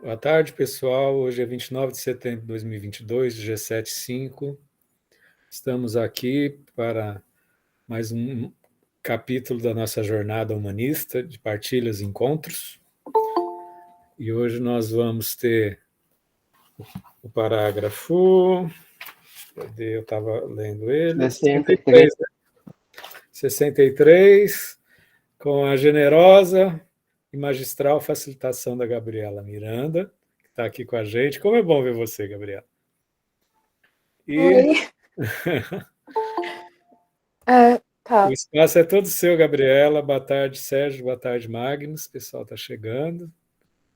Boa tarde, pessoal. Hoje é 29 de setembro de 2022, G75. Estamos aqui para mais um capítulo da nossa jornada humanista de partilhas e encontros. E hoje nós vamos ter o parágrafo. Cadê? Eu estava lendo ele. 63. 63, com a generosa e magistral facilitação da Gabriela Miranda, que está aqui com a gente. Como é bom ver você, Gabriela. E Oi. Tá. o espaço é todo seu, Gabriela. Boa tarde, Sérgio. Boa tarde, Magnus. O pessoal está chegando.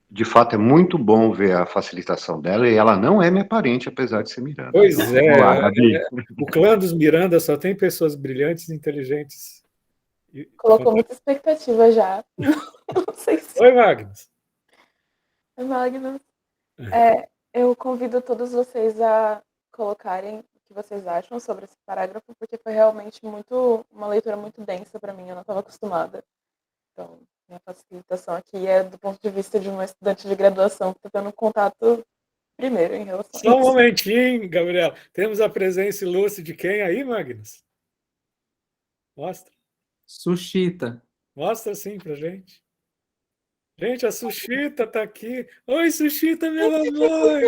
De fato, é muito bom ver a facilitação dela, e ela não é minha parente, apesar de ser Miranda. Pois então, é, vamos lá, Gabi. o clã dos Miranda só tem pessoas brilhantes e inteligentes. Colocou muita expectativa já. Não sei se Oi, Magnus. é Magnus. Eu convido todos vocês a colocarem o que vocês acham sobre esse parágrafo, porque foi realmente uma leitura muito densa para mim, eu não estava acostumada. Então, minha facilitação aqui é do ponto de vista de uma estudante de graduação que está tendo contato primeiro em relação a Só um isso. momentinho, Gabriela. Temos a presença ilustre de quem aí, Magnus? Mostra. Sushita. Mostra sim pra gente. Gente, a Sushita tá aqui. Oi, Sushita, meu amor.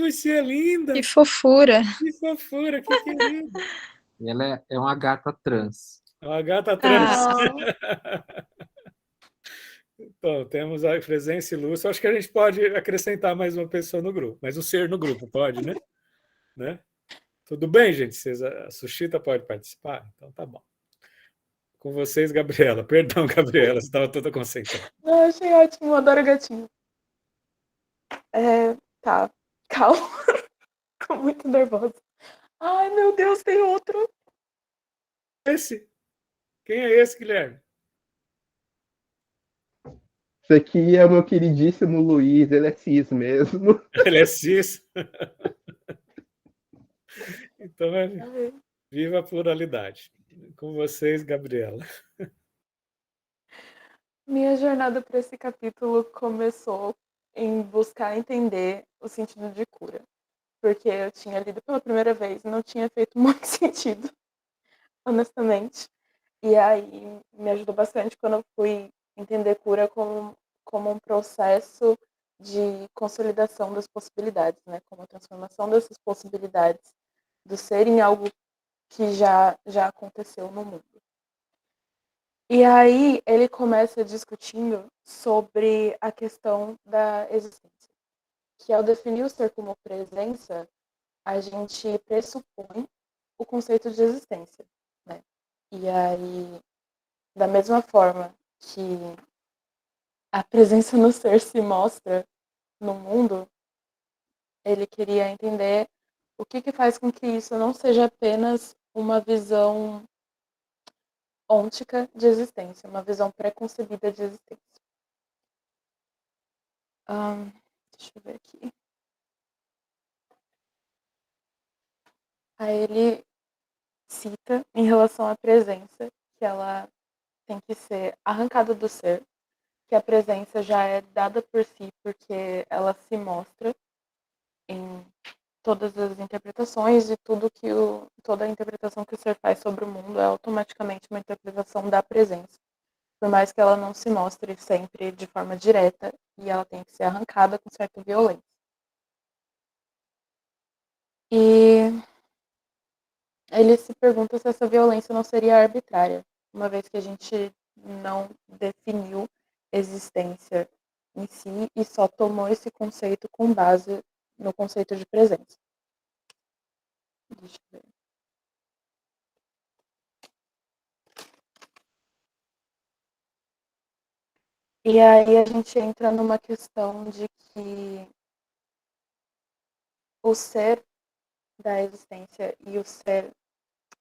Você é linda. Que fofura. Que fofura, que querida. E ela é uma gata trans. É uma gata trans. Ah, Então, temos a presença ilustre. Acho que a gente pode acrescentar mais uma pessoa no grupo, mais um ser no grupo, pode, né? Tudo bem, gente? A Sushita pode participar? Então tá bom. Com vocês, Gabriela. Perdão, Gabriela, você estava toda concentrada. não, achei ótimo, adoro gatinho. Tá, calma. Tô muito nervosa. Ai, meu Deus, tem outro. Esse? Quem é esse, Guilherme? Isso aqui é o meu queridíssimo Luiz, ele é cis mesmo. Ele é cis. Então, viva a pluralidade. Com vocês, Gabriela. Minha jornada para esse capítulo começou em buscar entender o sentido de cura. Porque eu tinha lido pela primeira vez e não tinha feito muito sentido, honestamente. E aí me ajudou bastante quando eu fui entender cura como um processo de consolidação das possibilidades, né? Como a transformação dessas possibilidades do ser em algo que já aconteceu no mundo. E aí ele começa discutindo sobre a questão da existência, que ao definir o ser como presença, a gente pressupõe o conceito de existência, né? E aí, da mesma forma que a presença no ser se mostra no mundo, ele queria entender o que faz com que isso não seja apenas uma visão ôntica de existência, uma visão pré-concebida de existência. Deixa eu ver aqui. Aí ele cita em relação à presença que ela tem que ser arrancada do ser, que a presença já é dada por si porque ela se mostra em todas as interpretações e toda a interpretação que o ser faz sobre o mundo é automaticamente uma interpretação da presença, por mais que ela não se mostre sempre de forma direta e ela tem que ser arrancada com certa violência. E ele se pergunta se essa violência não seria arbitrária, uma vez que a gente não definiu existência em si e só tomou esse conceito com base no conceito de presença. Deixa eu ver. E aí a gente entra numa questão de que o ser da existência e o ser...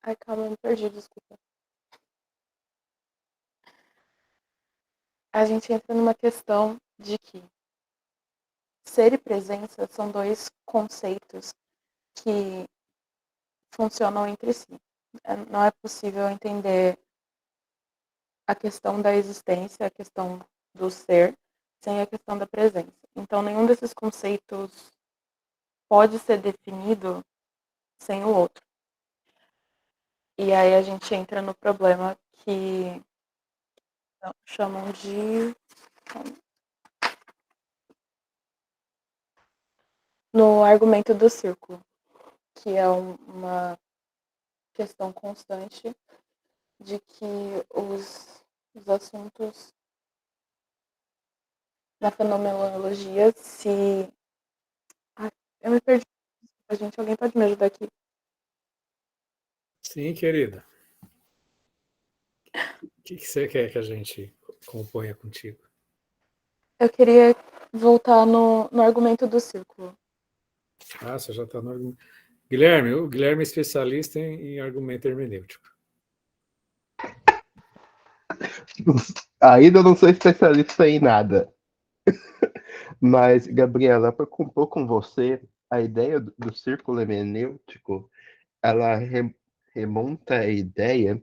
Ai, calma, eu me perdi, desculpa. A gente entra numa questão de que ser e presença são dois conceitos que funcionam entre si. Não é possível entender a questão da existência, a questão do ser, sem a questão da presença. Então, nenhum desses conceitos pode ser definido sem o outro. E aí a gente entra no problema que chamam de... no argumento do círculo, que é uma questão constante de que os assuntos da fenomenologia se... Ai, eu me perdi, gente. Alguém pode me ajudar aqui? Sim, querida. O que você quer que a gente componha contigo? Eu queria voltar no argumento do círculo. Ah, você já está no argumento. Guilherme, o Guilherme é especialista em argumento hermenêutico. Ainda não sou especialista em nada. Mas, Gabriela, para compor com você, a ideia do círculo hermenêutico, ela remonta a ideia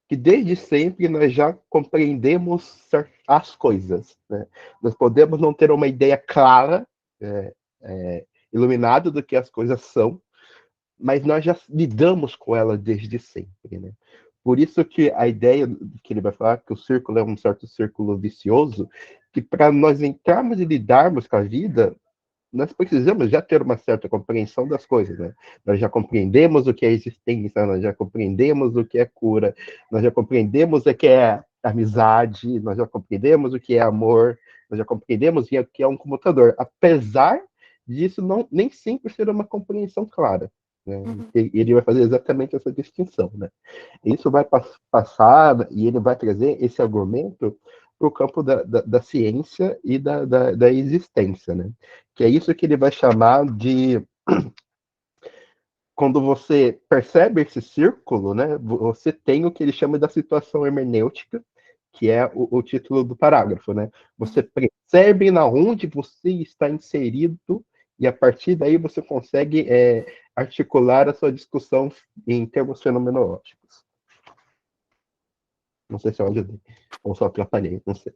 que desde sempre nós já compreendemos as coisas, né? Nós podemos não ter uma ideia clara, iluminada do que as coisas são, mas nós já lidamos com ela desde sempre, né? Por isso que a ideia que ele vai falar, que o círculo é um certo círculo vicioso, que para nós entrarmos e lidarmos com a vida, nós precisamos já ter uma certa compreensão das coisas, né? Nós já compreendemos o que é existência, nós já compreendemos o que é cura, nós já compreendemos o que é amizade, nós já compreendemos o que é amor, nós já compreendemos o que é um comutador, apesar disso não nem sempre ser uma compreensão clara, né? Uhum. Ele vai fazer exatamente essa distinção, né? Isso vai passar e ele vai trazer esse argumento para o campo da ciência e da existência, né? Que é isso que ele vai chamar de... Quando você percebe esse círculo, né, você tem o que ele chama da situação hermenêutica, que é o título do parágrafo, né? Você percebe na onde você está inserido e a partir daí você consegue articular a sua discussão em termos fenomenológicos. Não sei se eu ajudei ou só atrapalhei, não sei.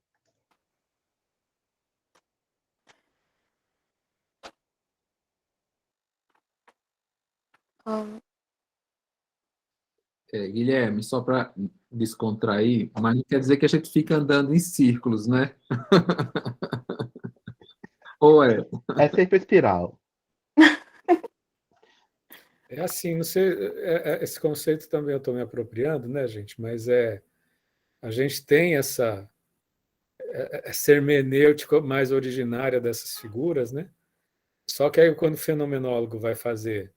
Guilherme, só para descontrair, mas não quer dizer que a gente fica andando em círculos, né? Ou é? É sempre espiral. É assim, não sei, esse conceito também eu estou me apropriando, né, gente? Mas a gente tem essa hermenêutica mais originária dessas figuras, né? Só que aí quando o fenomenólogo vai fazer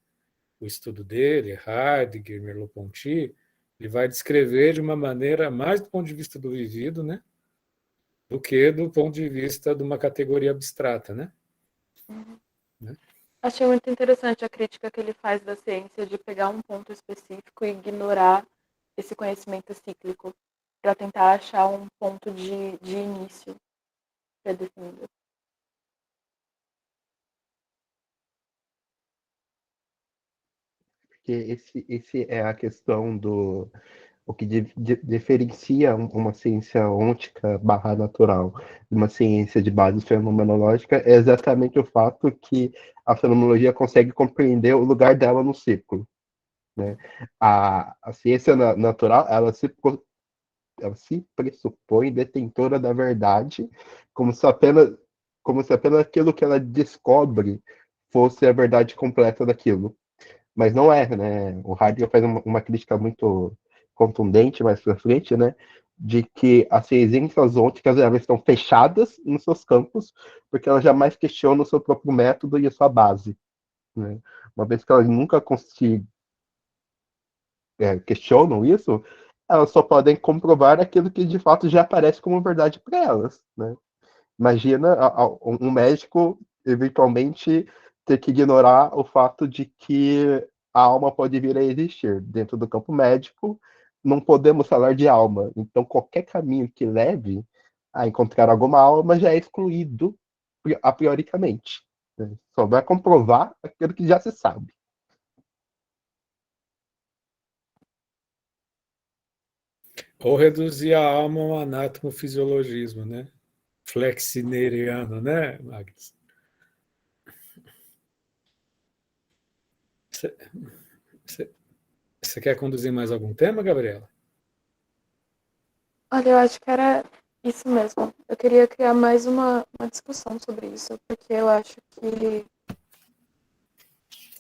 o estudo dele, Heidegger, Merleau-Ponty, ele vai descrever de uma maneira mais do ponto de vista do vivido, né? Do que do ponto de vista de uma categoria abstrata, né? Né? Achei muito interessante a crítica que ele faz da ciência de pegar um ponto específico e ignorar esse conhecimento cíclico para tentar achar um ponto de início pré-definido. Porque esse é a questão do... O que diferencia uma ciência ôntica barra natural de uma ciência de base fenomenológica é exatamente o fato que a fenomenologia consegue compreender o lugar dela no círculo, né? A ciência natural, ela se pressupõe detentora da verdade, como se apenas aquilo que ela descobre fosse a verdade completa daquilo. Mas não é, né? O Heidegger faz uma crítica muito contundente mais para frente, né? De que as ciências ópticas elas estão fechadas nos seus campos, porque elas jamais questionam o seu próprio método e a sua base, né? Uma vez que elas nunca questionam isso, elas só podem comprovar aquilo que de fato já aparece como verdade para elas, né? Imagina um médico eventualmente ter que ignorar o fato de que a alma pode vir a existir. Dentro do campo médico, não podemos falar de alma. Então, qualquer caminho que leve a encontrar alguma alma já é excluído a prioricamente, né? Só vai comprovar aquilo que já se sabe. Ou reduzir a alma a um anátomo-fisiologismo, né? flexineriano, né, Magnus? Você quer conduzir mais algum tema, Gabriela? Olha, eu acho que era isso mesmo. Eu queria criar mais uma discussão sobre isso, porque eu acho que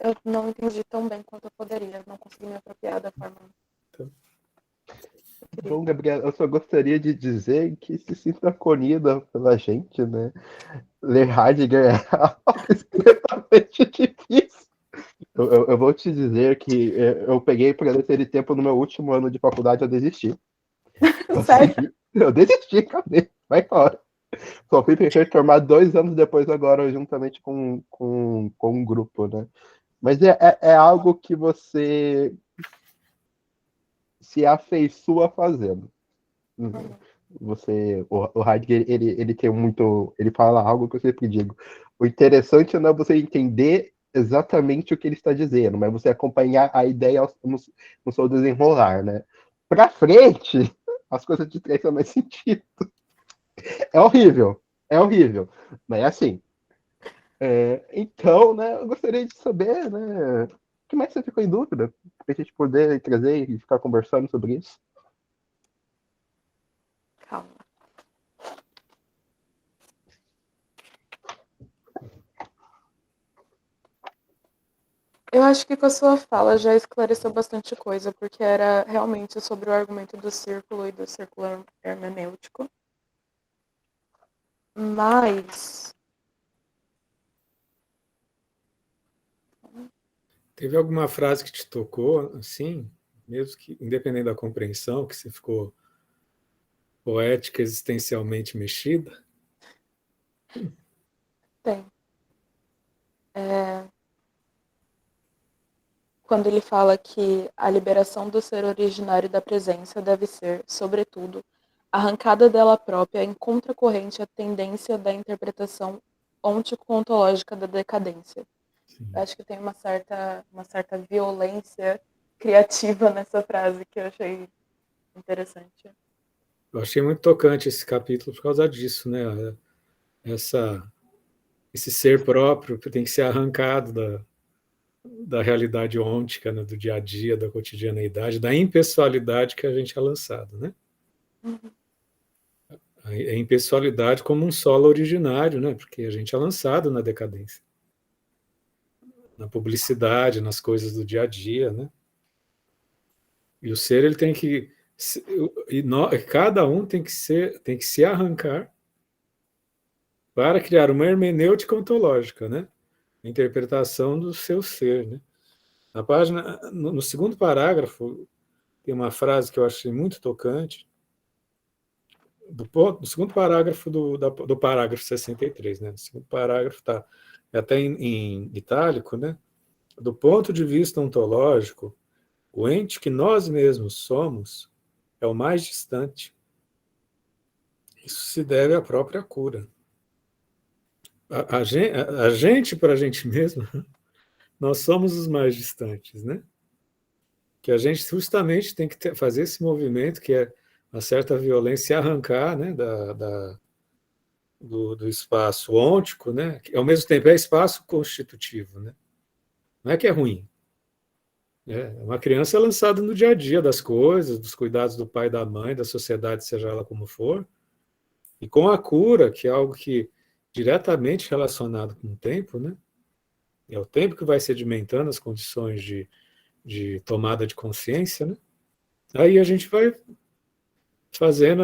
eu não entendi tão bem quanto eu poderia, não consegui me apropriar da forma que eu queria. Bom, Gabriel, eu só gostaria de dizer que se sinta acolhida pela gente, né? Ler Heidegger é algo extremamente difícil. Eu vou te dizer que eu peguei para ler esse tempo no meu último ano de faculdade, eu desisti. Sério? Eu desisti, acabei, vai embora. Só fui retomar 2 anos depois agora, juntamente com um grupo, né? Mas é algo que você se afeiçoa fazendo. O Heidegger, ele tem muito, ele fala algo que eu sempre digo. O interessante não é você entender exatamente o que ele está dizendo, mas você acompanhar a ideia no seu desenrolar, né? Para frente, as coisas de trás fazem mais sentido. É horrível, mas é assim. Então, né, eu gostaria de saber, né, o que mais você ficou em dúvida? Para a gente poder trazer e ficar conversando sobre isso. Calma. Eu acho que com a sua fala já esclareceu bastante coisa, porque era realmente sobre o argumento do círculo e do círculo hermenêutico. Mas Teve alguma frase que te tocou, assim, mesmo que, independente da compreensão, que você ficou poética, existencialmente mexida? tem. Quando ele fala que a liberação do ser originário da presença deve ser, sobretudo, arrancada dela própria em contracorrente à tendência da interpretação ontico-ontológica da decadência. Eu acho que tem uma certa violência criativa nessa frase que eu achei interessante. Eu achei muito tocante esse capítulo por causa disso, né? Esse ser próprio que tem que ser arrancado da realidade ôntica, né? Do dia a dia, da cotidianeidade, da impessoalidade que a gente é lançado, né? Uhum. A impessoalidade como um solo originário, né? Porque a gente é lançado na decadência, na publicidade, nas coisas do dia a dia, né? E o ser ele tem que cada um tem que se arrancar para criar uma hermenêutica ontológica, né? A interpretação do seu ser, né? Na página, no segundo parágrafo, tem uma frase que eu achei muito tocante, do segundo parágrafo do parágrafo 63, né? O segundo parágrafo está até em itálico, né? Do ponto de vista ontológico, o ente que nós mesmos somos é o mais distante. Isso se deve à própria cura. A gente para a gente mesmo, nós somos os mais distantes, né? Que a gente justamente tem que fazer esse movimento, que é uma certa violência, arrancar, né, do espaço ôntico, né, que ao mesmo tempo é espaço constitutivo, né? Não é que é ruim. Uma criança é lançada no dia a dia das coisas, dos cuidados do pai e da mãe, da sociedade, seja ela como for, e com a cura, que é algo que diretamente relacionado com o tempo, né? É o tempo que vai sedimentando as condições de tomada de consciência, né? Aí a gente vai fazendo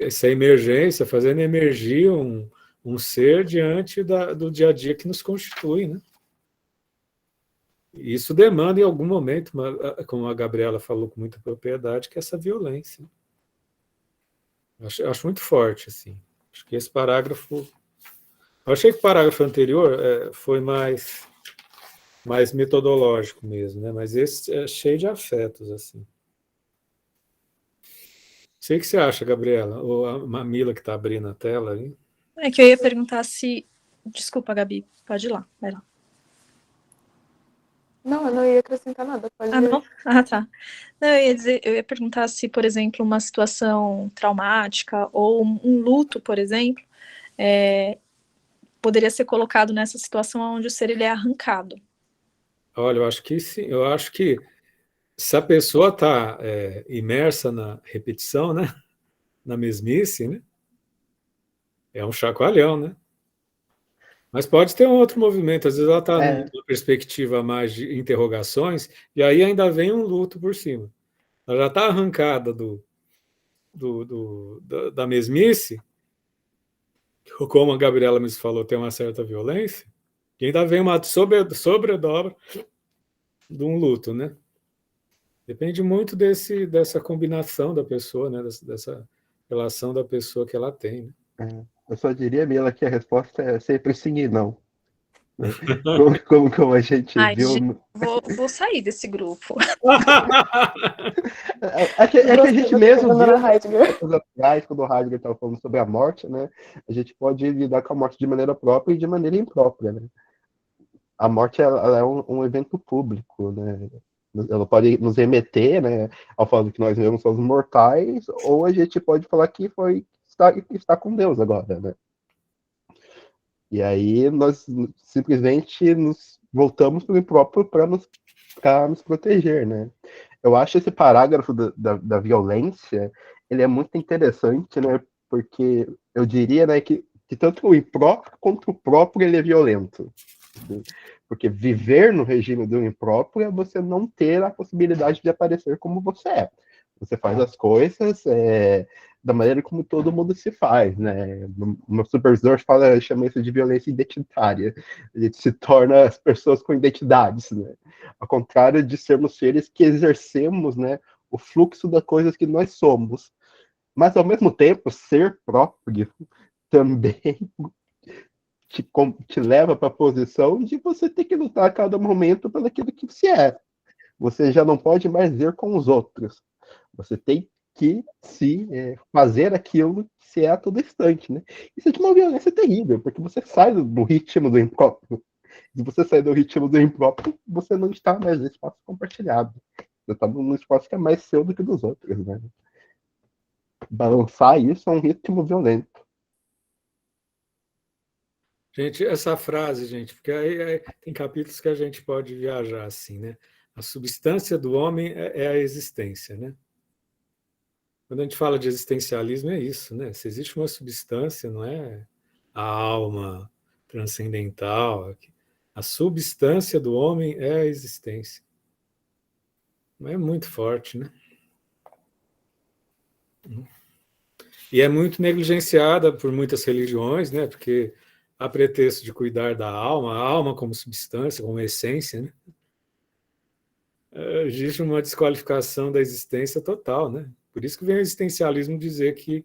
essa emergência, fazendo emergir um ser diante do dia a dia que nos constitui, né? Isso demanda, em algum momento, como a Gabriela falou com muita propriedade, que é essa violência. Acho muito forte, assim. Acho que esse parágrafo... Eu achei que o parágrafo anterior foi mais metodológico mesmo, né? Mas esse é cheio de afetos, assim. Sei o que você acha, Gabriela, ou a Mamila que está abrindo a tela aí. É que eu ia perguntar se... Desculpa, Gabi, pode ir lá, vai lá. Não, eu não ia acrescentar nada, pode Ah, ir. não? Ah, tá. Não, eu ia perguntar se, por exemplo, uma situação traumática ou um luto, por exemplo, poderia ser colocado nessa situação onde o ser ele é arrancado. Olha, eu acho que sim. Eu acho que se a pessoa está imersa na repetição, né? Na mesmice, né? É um chacoalhão, né? Mas pode ter um outro movimento. Às vezes ela está É, numa perspectiva mais de interrogações e aí ainda vem um luto por cima. Ela já está arrancada da mesmice, como a Gabriela me falou, tem uma certa violência, e ainda vem uma sobredobra de um luto, né? Depende muito dessa combinação da pessoa, né? Dessa relação da pessoa que ela tem, né? eu só diria, Mila, que a resposta é sempre sim e não. Né? Como a gente Ai, viu. gente, vou sair desse grupo. É que a gente mesmo viu Heidegger. atrás, quando o Heidegger estava falando sobre a morte, né? A gente pode lidar com a morte de maneira própria e de maneira imprópria, né? A morte ela é um evento público, né? Ela pode nos remeter, né, ao fato que nós mesmos somos mortais, ou a gente pode falar que está com Deus agora, né? E aí nós simplesmente nos voltamos para o próprio para nos proteger, né? Eu acho esse parágrafo da violência, ele é muito interessante, né? Porque eu diria, né, que tanto o impróprio quanto o próprio ele é violento. Porque viver no regime do impróprio é você não ter a possibilidade de aparecer como você é. Você faz as coisas da maneira como todo mundo se faz, né? O meu supervisor chama isso de violência identitária. A gente se torna as pessoas com identidades, né? Ao contrário de sermos seres que exercemos, né, o fluxo das coisas que nós somos. Mas, ao mesmo tempo, ser próprio também te leva para a posição de você ter que lutar a cada momento pelo aquilo que você é. Você já não pode mais ver com os outros. Você tem que fazer aquilo que se é a todo instante, né? Isso é de uma violência terrível, porque você sai do ritmo do impróprio. Se você sair do ritmo do impróprio, você não está mais no espaço compartilhado. Você está num espaço que é mais seu do que dos outros, né? Balançar isso é um ritmo violento. Gente, essa frase, gente, porque aí tem capítulos que a gente pode viajar assim, né? A substância do homem é a existência, né? Quando a gente fala de existencialismo, é isso, né? Se existe uma substância, não é a alma transcendental. A substância do homem é a existência. É muito forte, né? E é muito negligenciada por muitas religiões, né? Porque a pretexto de cuidar da alma, a alma como substância, como essência, né? Existe uma desqualificação da existência total, né? Por isso que vem o existencialismo dizer que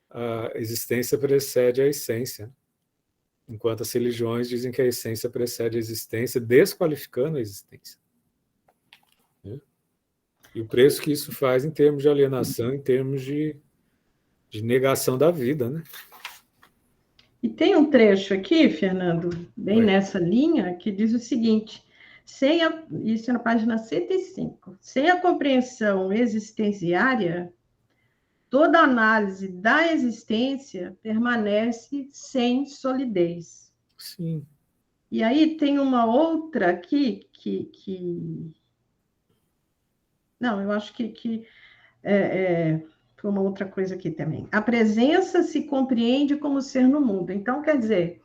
a existência precede a essência, enquanto as religiões dizem que a essência precede a existência, desqualificando a existência. Né? E o preço que isso faz em termos de alienação, em termos de negação da vida, né? E tem um trecho aqui, Fernando, bem Oi. nessa linha, que diz o seguinte: isso é na página 105, sem a compreensão existenciária, toda análise da existência permanece sem solidez. Sim. E aí tem uma outra aqui Não, eu acho que foi uma outra coisa aqui também. A presença se compreende como ser no mundo. Então, quer dizer,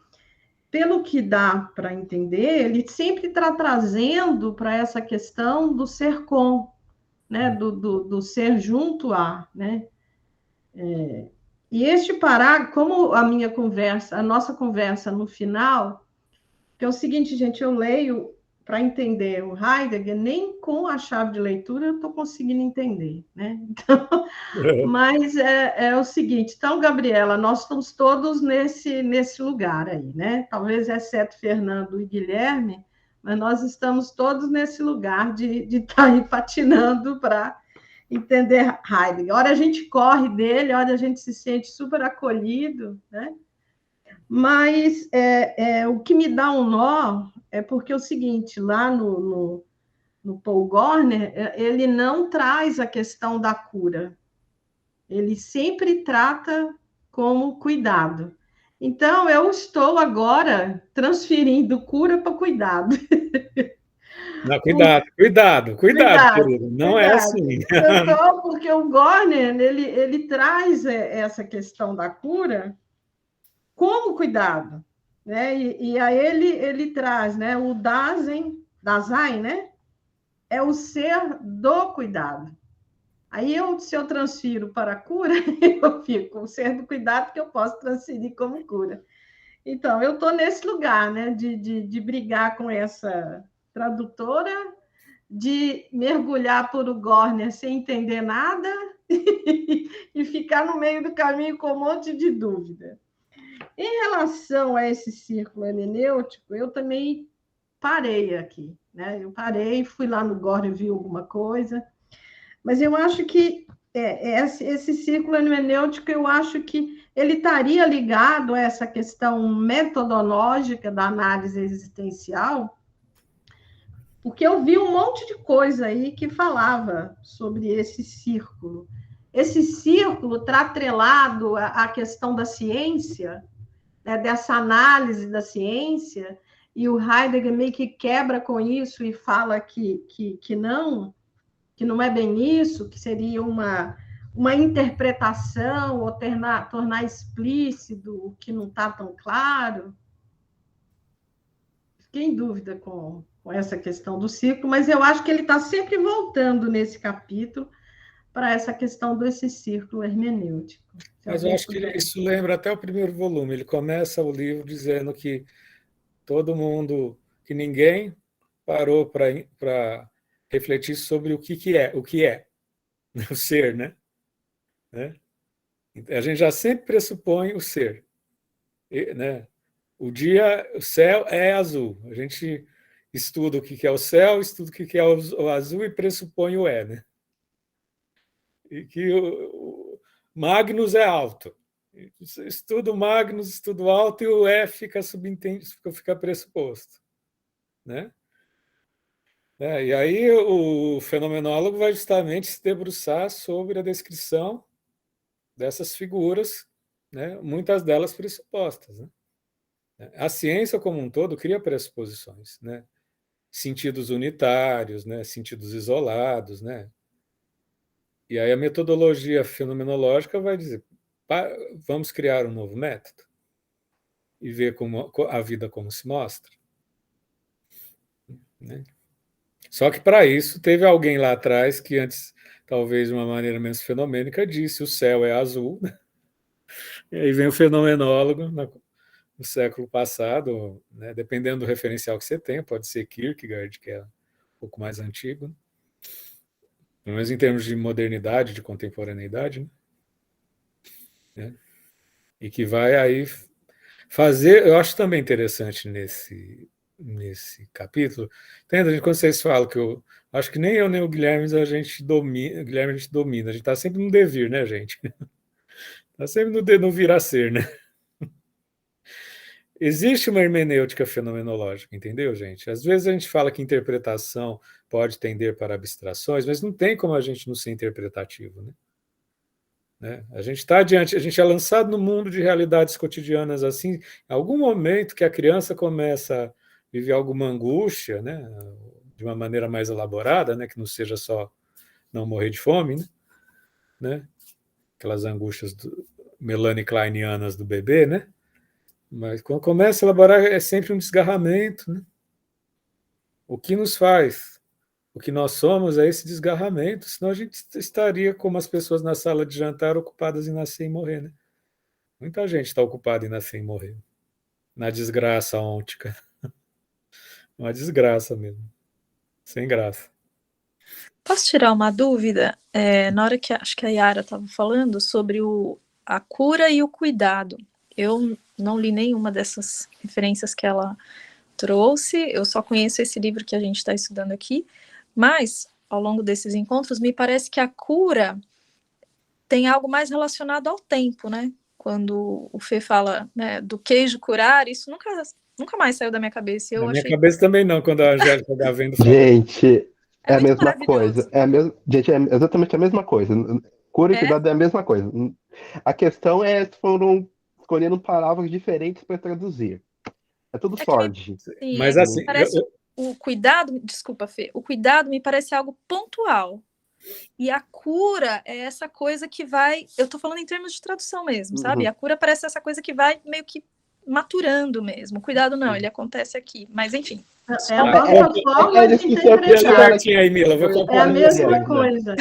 pelo que dá para entender, ele sempre está trazendo para essa questão do ser com, né? do ser junto a, né? E este parágrafo, como a nossa conversa no final, que é o seguinte, gente, eu leio para entender o Heidegger, nem com a chave de leitura eu estou conseguindo entender, né? Então, mas é o seguinte, então, Gabriela, nós estamos todos nesse lugar aí, né? Talvez exceto Fernando e Guilherme, mas nós estamos todos nesse lugar de estar aí patinando para entender Heidegger. Hora a gente corre dele, hora a gente se sente super acolhido, né? Mas o que me dá um nó é porque é o seguinte, lá no Paul Gorner, ele não traz a questão da cura. Ele sempre trata como cuidado. Então, eu estou agora transferindo cura para cuidado. Não, cuidado, Cuidado, querido. Não é cuidado. assim. Então, porque o Gorner, ele traz essa questão da cura como cuidado, né? E aí ele traz, né? O Dasein, né? É o ser do cuidado. Aí, se eu transfiro para a cura, eu fico o ser do cuidado que eu posso transferir como cura. Então, eu estou nesse lugar, né? De brigar com essa tradutora, de mergulhar por o Gorner sem entender nada e ficar no meio do caminho com um monte de dúvida. Em relação a esse círculo hermenêutico, eu também parei aqui, né? Eu parei, fui lá no Gorner, vi alguma coisa, mas eu acho que esse círculo hermenêutico, eu acho que ele estaria ligado a essa questão metodológica da análise existencial, porque eu vi um monte de coisa aí que falava sobre esse círculo. Esse círculo está atrelado à questão da ciência, né, dessa análise da ciência, e o Heidegger meio que quebra com isso e fala que não é bem isso, que seria uma interpretação ou tornar explícito o que não está tão claro. Fiquei em dúvida com essa questão do ciclo, mas eu acho que ele está sempre voltando nesse capítulo para essa questão desse círculo hermenêutico. Mas eu acho que isso lembra até o primeiro volume. Ele começa o livro dizendo que todo mundo, que ninguém parou para refletir sobre o que é o ser, né? A gente já sempre pressupõe o ser, né? O céu é azul. A gente estuda o que é o céu, estuda o que é o azul e pressupõe o né? E que o Magnus é alto. Estudo Magnus, estudo alto, e o fica subentendido, fica pressuposto, né? E aí o fenomenólogo vai justamente se debruçar sobre a descrição dessas figuras, né? Muitas delas pressupostas, né? A ciência como um todo cria pressuposições, né? Sentidos unitários, né? Sentidos isolados, né? E aí a metodologia fenomenológica vai dizer: vamos criar um novo método e ver como a vida como se mostra, né? Só que para isso teve alguém lá atrás que antes, talvez de uma maneira menos fenomênica, disse: o céu é azul. E aí vem o fenomenólogo no século passado, né? Dependendo do referencial que você tem, pode ser Kierkegaard, que é um pouco mais antigo, né? Pelo menos em termos de modernidade, de contemporaneidade, né? E que vai aí fazer, eu acho também interessante nesse capítulo, entenda, quando vocês falam que eu acho que nem eu nem o Guilherme a gente domina, a gente está sempre no devir, né, gente? Está sempre no vir a ser, né? Existe uma hermenêutica fenomenológica, entendeu, gente? Às vezes a gente fala que interpretação pode tender para abstrações, mas não tem como a gente não ser interpretativo, né? A gente está diante, a gente é lançado no mundo de realidades cotidianas assim, em algum momento que a criança começa a viver alguma angústia, né, de uma maneira mais elaborada, né, que não seja só não morrer de fome, né? Aquelas angústias Melanie Kleinianas do bebê, né? Mas quando começa a elaborar é sempre um desgarramento, né? O que nos faz, o que nós somos é esse desgarramento, senão a gente estaria como as pessoas na sala de jantar ocupadas em nascer e morrer, né? Muita gente está ocupada em nascer e morrer, na desgraça ôntica. Uma desgraça mesmo, sem graça. Posso tirar uma dúvida? Na hora que acho que a Yara estava falando sobre a cura e o cuidado, eu não li nenhuma dessas referências que ela trouxe, eu só conheço esse livro que a gente está estudando aqui, mas ao longo desses encontros me parece que a cura tem algo mais relacionado ao tempo, né? Quando o Fê fala, né, do queijo curar, isso nunca nunca mais saiu da minha cabeça. E eu Na minha achei cabeça também não, quando a Angélica Gavendo falou. Gente, é a muito mesma maravilhoso. coisa. Gente, é exatamente a mesma coisa. Cura e É? cuidado é a mesma coisa. A questão é se foram escolhendo palavras diferentes para traduzir. É tudo É que me, Ford. sim, Mas é que assim, me parece o cuidado, desculpa, Fê, o cuidado me parece algo pontual. E a cura é essa coisa que vai, eu tô falando em termos de tradução mesmo, sabe? Uhum. A cura parece essa coisa que vai meio que maturando mesmo. O cuidado não, ele acontece aqui. Mas enfim. É a nossa forma de discussão que deixa interpretar. pertinho aí, Mila, vou É a comparar. mesma coisa.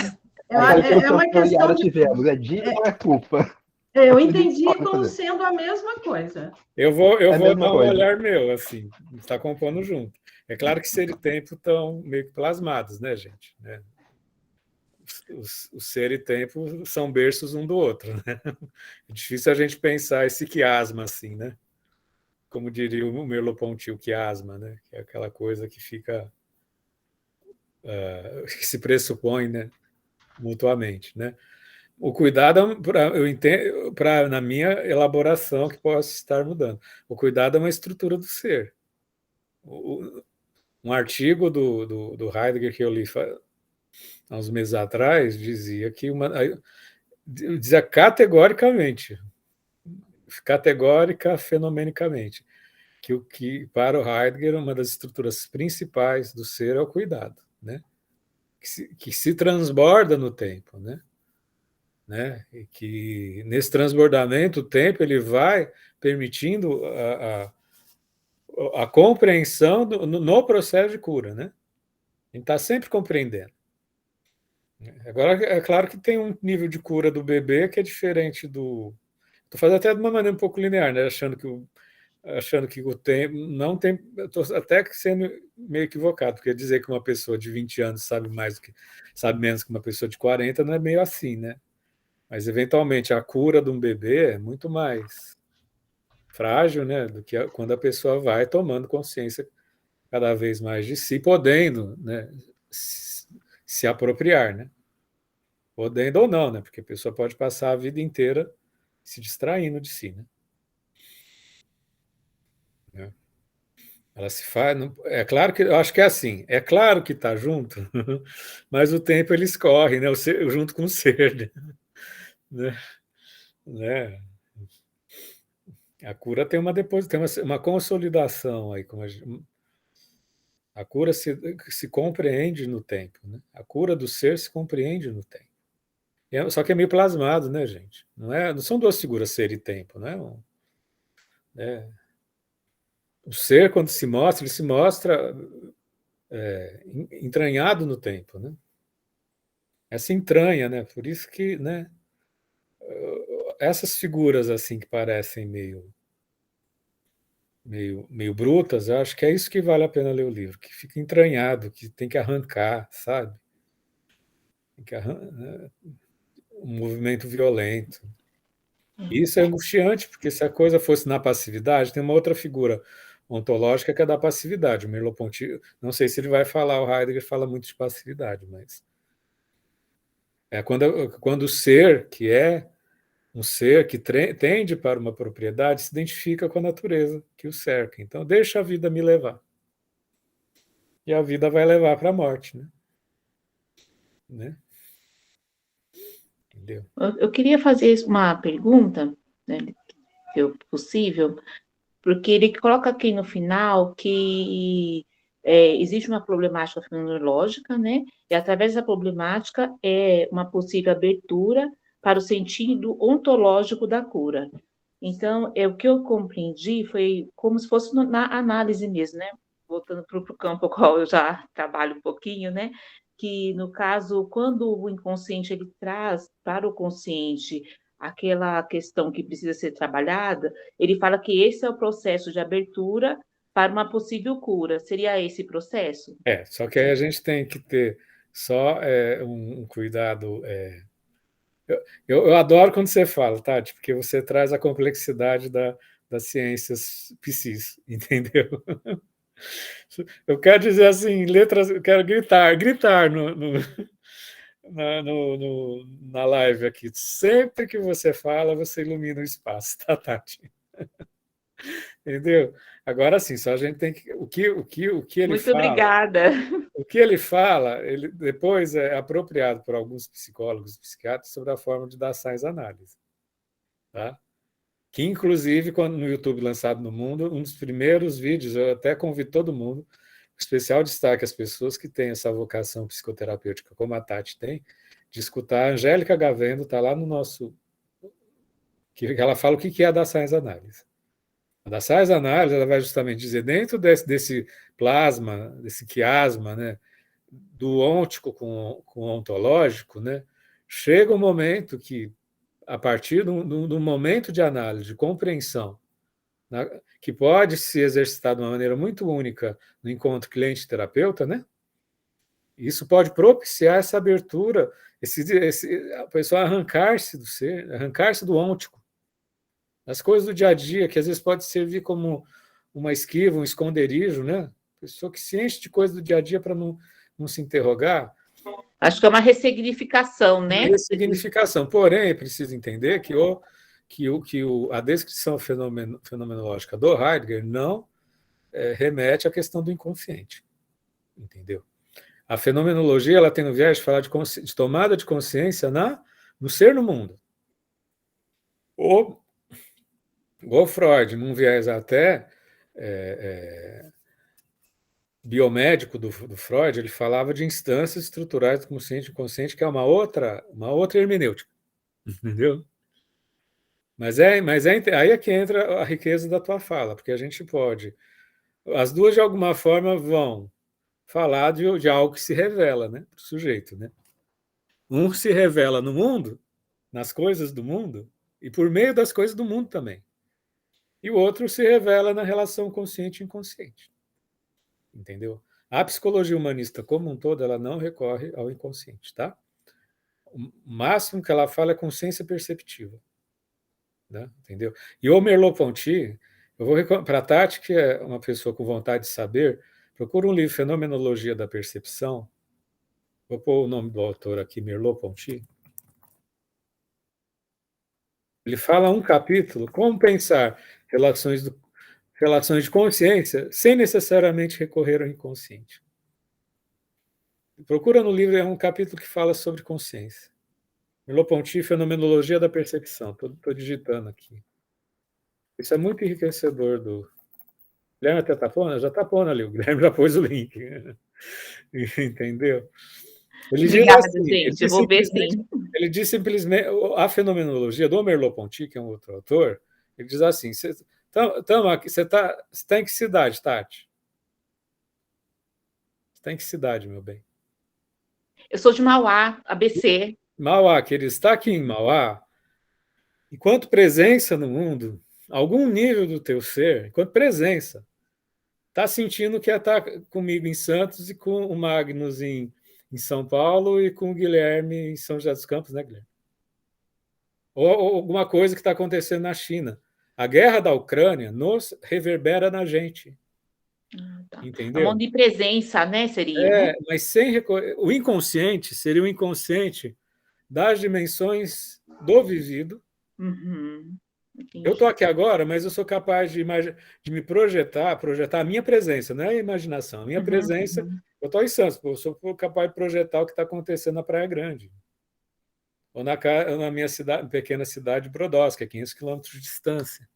Aquela É discussão uma que eu e a Yara questão de. tivemos. É dívida ou é culpa? Eu entendi Pode como fazer. sendo a mesma coisa. Eu vou É a mesma dar um coisa. olhar meu, assim, está compondo junto. É claro que ser e tempo estão meio que plasmados, né, gente? Né? O ser e tempo são berços um do outro, né? É difícil a gente pensar esse quiasma assim, né? Como diria o Merleau-Ponty, o quiasma, né? Que é aquela coisa que fica que se pressupõe, né? Mutuamente, né? O cuidado, eu entendo, na minha elaboração, que possa estar mudando. O cuidado é uma estrutura do ser. Um artigo do Heidegger que eu li há uns meses atrás dizia que dizia categórica, fenomenicamente, que o que para o Heidegger uma das estruturas principais do ser é o cuidado, né? Que se transborda no tempo, né? E que nesse transbordamento o tempo ele vai permitindo a compreensão no processo de cura, né? A gente está sempre compreendendo. Agora, é claro que tem um nível de cura do bebê que é diferente do. Estou fazendo até de uma maneira um pouco linear, né? Achando que o tempo não tem. Estou até sendo meio equivocado, porque dizer que uma pessoa de 20 anos sabe menos que uma pessoa de 40 não é meio assim, né? Mas, eventualmente, a cura de um bebê é muito mais frágil, né? Do que quando a pessoa vai tomando consciência cada vez mais de si, podendo, né? Se apropriar, né? Podendo ou não, né? Porque a pessoa pode passar a vida inteira se distraindo de si, né? Ela se faz. É claro que eu acho que é assim. É claro que está junto, mas o tempo ele escorre, né? Junto com o ser, né? Né? A cura tem uma consolidação aí, a cura se compreende no tempo, né? A cura do ser se compreende no tempo. Só que é meio plasmado, né, gente? Não são duas figuras, ser e tempo, né? O ser, quando se mostra, ele se mostra entranhado no tempo, né? Essa entranha, né? Por isso que, né? Essas figuras assim que parecem meio brutas, eu acho que é isso que vale a pena ler o livro, que fica entranhado, que tem que arrancar, sabe? Tem que arrancar, um movimento violento. E isso é angustiante, porque se a coisa fosse na passividade, tem uma outra figura ontológica que é da passividade. O Merleau-Ponty, não sei se ele vai falar, o Heidegger fala muito de passividade, mas é quando o ser, que é um ser que tende para uma propriedade, se identifica com a natureza que o cerca. Então, deixa a vida me levar. E a vida vai levar para a morte, né? Entendeu? Eu queria fazer uma pergunta, né, se possível, porque ele coloca aqui no final que existe uma problemática fenomenológica, né? E através da problemática é uma possível abertura para o sentido ontológico da cura. Então, o que eu compreendi foi como se fosse na análise mesmo, né? Voltando para o campo ao qual eu já trabalho um pouquinho, né? Que, no caso, quando o inconsciente ele traz para o consciente aquela questão que precisa ser trabalhada, ele fala que esse é o processo de abertura para uma possível cura. Seria esse processo? Só que aí a gente tem que ter só um cuidado. Eu adoro quando você fala, Tati, porque você traz a complexidade das ciências psis, entendeu? Eu quero dizer assim, letras, eu quero gritar na live aqui. Sempre que você fala, você ilumina o espaço, tá, Tati? Entendeu? Agora sim, só a gente tem que. O que ele Muito fala. obrigada. O que ele fala, ele depois é apropriado por alguns psicólogos, psiquiatras, sobre a forma de dar sais-análise. Tá? Que, inclusive, quando no YouTube lançado no mundo, um dos primeiros vídeos, eu até convido todo mundo, especial destaque às pessoas que têm essa vocação psicoterapêutica, como a Tati tem, de escutar a Angélica Gavendo, está lá no nosso. Que ela fala o que é a da sais-análise. A da sais-análise, ela vai justamente dizer, dentro desse plasma, desse quiasma, né, do ôntico com o ontológico, né, chega um momento que, a partir do momento de análise, de compreensão, né, que pode se exercitar de uma maneira muito única no encontro cliente-terapeuta, né, isso pode propiciar essa abertura, a pessoa arrancar-se do ser, arrancar-se do ôntico, as coisas do dia a dia, que às vezes pode servir como uma esquiva, um esconderijo, né? Pessoa que se enche de coisas do dia a dia para não se interrogar. Acho que é uma ressignificação, né? Ressignificação. Porém, é preciso entender que a descrição fenomenológica do Heidegger não remete à questão do inconsciente. Entendeu? A fenomenologia ela tem o viés de falar de tomada de consciência no ser no mundo. O Freud, num viés até biomédico do Freud, ele falava de instâncias estruturais do consciente e inconsciente, que é uma outra hermenêutica. Entendeu? Mas aí é que entra a riqueza da tua fala, porque a gente pode. As duas, de alguma forma, vão falar de algo que se revela, né, para o sujeito. Né? Um se revela no mundo, nas coisas do mundo, e por meio das coisas do mundo também. E o outro se revela na relação consciente e inconsciente. Entendeu? A psicologia humanista como um todo, ela não recorre ao inconsciente, tá? O máximo que ela fala é consciência perceptiva. Né? Entendeu? E o Merleau-Ponty, eu vou para a Tati, que é uma pessoa com vontade de saber, procura um livro, Fenomenologia da Percepção. Vou pôr o nome do autor aqui, Merleau-Ponty. Ele fala um capítulo, como pensar relações de consciência sem necessariamente recorrer ao inconsciente. Procura no livro, é um capítulo que fala sobre consciência. Merleau-Ponty, Fenomenologia da Percepção. Estou digitando aqui. Isso é muito enriquecedor do... Guilherme até está pondo? Já está pondo ali, o Guilherme já pôs o link. Entendeu? Ele Obrigada, assim, gente, eu vou ver sim. Ele diz simplesmente, a fenomenologia do Merleau-Ponty, que é um outro autor, ele diz assim, você está em que cidade, Tati? Você está em que cidade, meu bem? Eu sou de Mauá, ABC. Mauá, que ele está aqui em Mauá, enquanto presença no mundo, algum nível do teu ser, enquanto presença, está sentindo que está comigo em Santos e com o Magnus em São Paulo e com o Guilherme em São José dos Campos, né, Guilherme? Ou alguma coisa que está acontecendo na China. A guerra da Ucrânia nos reverbera na gente. Tá. Entendeu? Uma mão de presença, né? Seria. Né? Mas sem o inconsciente seria o inconsciente das dimensões do vivido. Uhum. Eu estou aqui agora, mas eu sou capaz de me projetar a minha presença, não é a imaginação. A minha presença, eu estou em Santos, eu sou capaz de projetar o que está acontecendo na Praia Grande. Ou na minha pequena cidade de Brodowski, a 500 quilômetros de distância.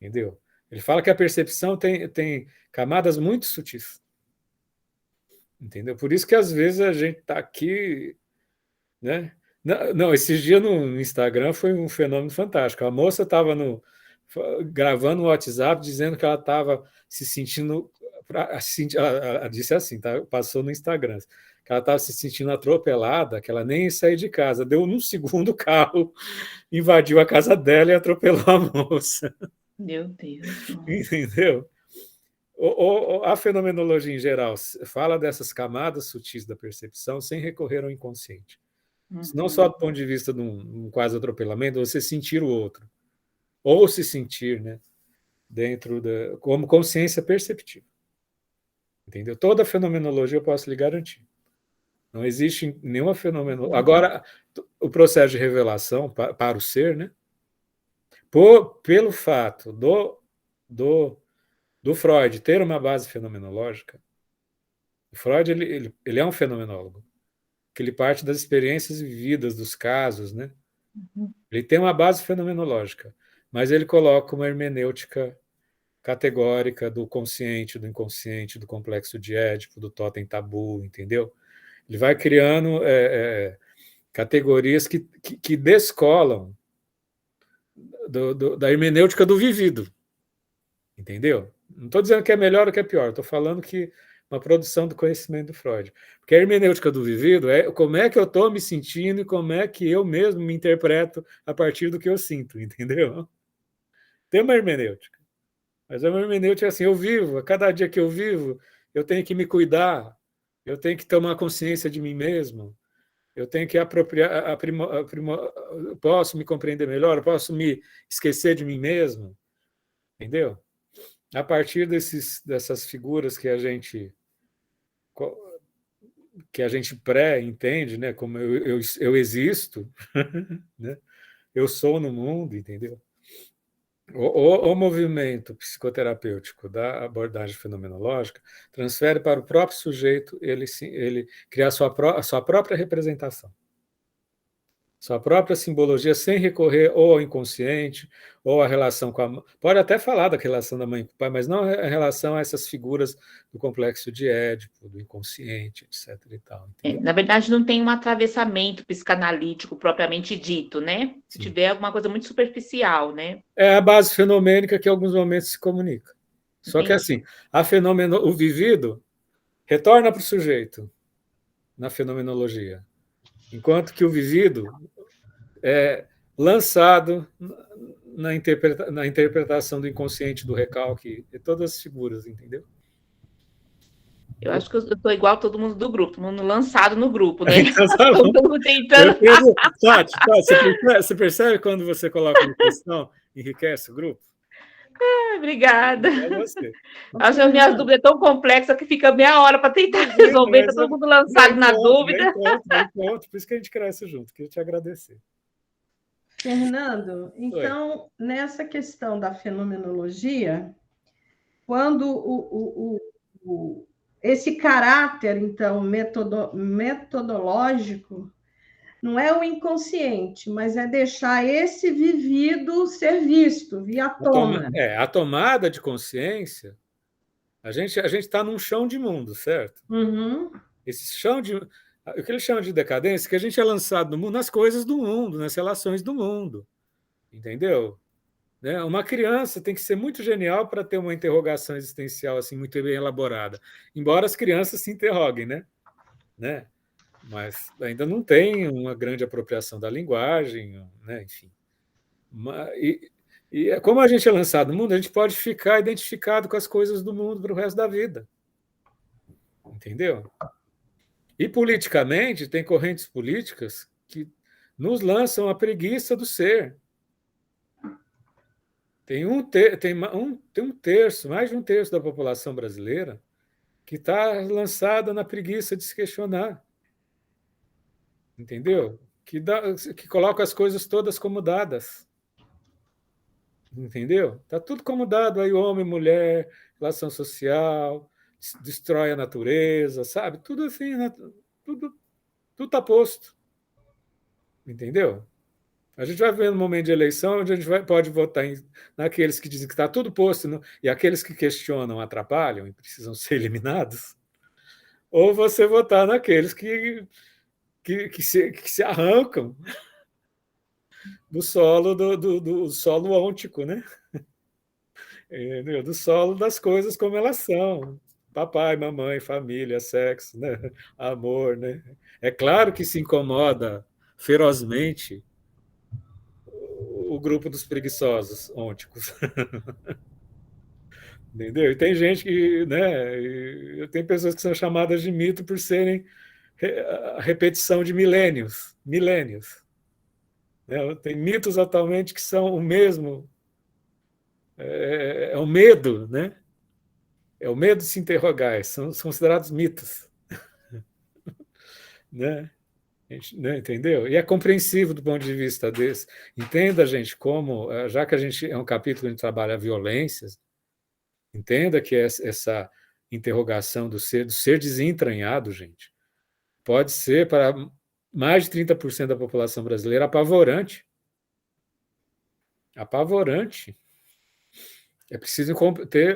Entendeu? Ele fala que a percepção tem camadas muito sutis. Entendeu? Por isso que às vezes a gente está aqui, né? Não, esses dias no Instagram foi um fenômeno fantástico. A moça estava gravando no WhatsApp dizendo que ela estava se sentindo. Ela disse assim, tá? Passou no Instagram, que ela estava se sentindo atropelada, que ela nem ia sair de casa. Deu num segundo o carro, invadiu a casa dela e atropelou a moça. Meu Deus. Entendeu? A fenomenologia em geral fala dessas camadas sutis da percepção sem recorrer ao inconsciente. Não só do ponto de vista de um quase atropelamento, você sentir o outro. Ou se sentir, né? Como consciência perceptiva. Entendeu? Toda fenomenologia eu posso lhe garantir. Não existe nenhuma fenomenologia. Agora, o processo de revelação para o ser, né? Pelo fato do Freud ter uma base fenomenológica. O Freud ele é um fenomenólogo, que ele parte das experiências vividas, dos casos, né? Ele tem uma base fenomenológica, mas ele coloca uma hermenêutica categórica do consciente, do inconsciente, do complexo de Édipo, do totem tabu, entendeu? Ele vai criando categorias que descolam da hermenêutica do vivido, entendeu? Não estou dizendo que é melhor ou que é pior, estou falando que uma produção do conhecimento do Freud. Porque a hermenêutica do vivido é como é que eu estou me sentindo e como é que eu mesmo me interpreto a partir do que eu sinto, entendeu? Tem uma hermenêutica. Mas a uma hermenêutica é assim, eu vivo, a cada dia que eu vivo, eu tenho que me cuidar, eu tenho que tomar consciência de mim mesmo, eu tenho que posso me compreender melhor, eu posso me esquecer de mim mesmo, entendeu? A partir dessas figuras que a gente pré-entende, né? Como eu existo, né? Eu sou no mundo, entendeu? O movimento psicoterapêutico da abordagem fenomenológica transfere para o próprio sujeito ele criar a sua própria representação, sua própria simbologia, sem recorrer ou ao inconsciente, ou à relação com a mãe. Pode até falar da relação da mãe com o pai, mas não a relação a essas figuras do complexo de Édipo, do inconsciente, etc. E tal, na verdade, não tem um atravessamento psicanalítico propriamente dito, né? Se tiver alguma coisa muito superficial, né? É a base fenomênica que em alguns momentos se comunica. Só que assim, o vivido retorna para o sujeito na fenomenologia, enquanto que o vivido é lançado na interpretação do inconsciente, do recalque, de todas as figuras, entendeu? Eu acho que eu estou igual todo mundo do grupo, todo mundo lançado no grupo, né? Então, tá todo mundo tentando. Tati, você percebe quando você coloca uma questão, enriquece o grupo? Obrigada. É você. Acho que as minhas dúvidas tão complexas que fica meia hora para tentar resolver, tá todo mundo lançado na dúvida. Por isso que a gente cresce junto, queria te agradecer. Fernando, então, nessa questão da fenomenologia, quando esse caráter, então, metodológico, não é o inconsciente, mas é deixar esse vivido ser visto, via tona. A tomada de consciência, a gente está num chão de mundo, certo? Uhum. Esse chão de... O que ele chama de decadência é que a gente é lançado no mundo, nas coisas do mundo, nas relações do mundo, entendeu? Né? Uma criança tem que ser muito genial para ter uma interrogação existencial assim muito bem elaborada, embora as crianças se interroguem, né? Mas ainda não tem uma grande apropriação da linguagem, né? Enfim. E como a gente é lançado no mundo, a gente pode ficar identificado com as coisas do mundo para o resto da vida, entendeu? E politicamente, tem correntes políticas que nos lançam a preguiça do ser. Tem um terço, mais de um terço da população brasileira que está lançada na preguiça de se questionar. Entendeu? Que coloca as coisas todas como dadas. Entendeu? Está tudo como dado aí, homem, mulher, relação social, destrói a natureza, sabe? Tudo assim, tudo está posto. Entendeu? A gente vai ver no momento de eleição onde a gente pode votar naqueles que dizem que está tudo posto e aqueles que questionam atrapalham e precisam ser eliminados, ou você votar naqueles que se arrancam do solo do solo ôntico, né? Do solo das coisas como elas são. Papai, mamãe, família, sexo, né? Amor, né? É claro que se incomoda ferozmente o grupo dos preguiçosos ônticos. Entendeu? E tem gente que, né? Tem pessoas que são chamadas de mito por serem a repetição de milênios. Né? Tem mitos atualmente que são o mesmo. É o medo, né? É o medo de se interrogar, são considerados mitos. Né? Entendeu? E é compreensível do ponto de vista desse. Entenda, gente, como, já que a gente é um capítulo que trabalha violências, Entenda que essa interrogação do ser desentranhado, gente, pode ser para mais de 30% da população brasileira apavorante. Apavorante. É preciso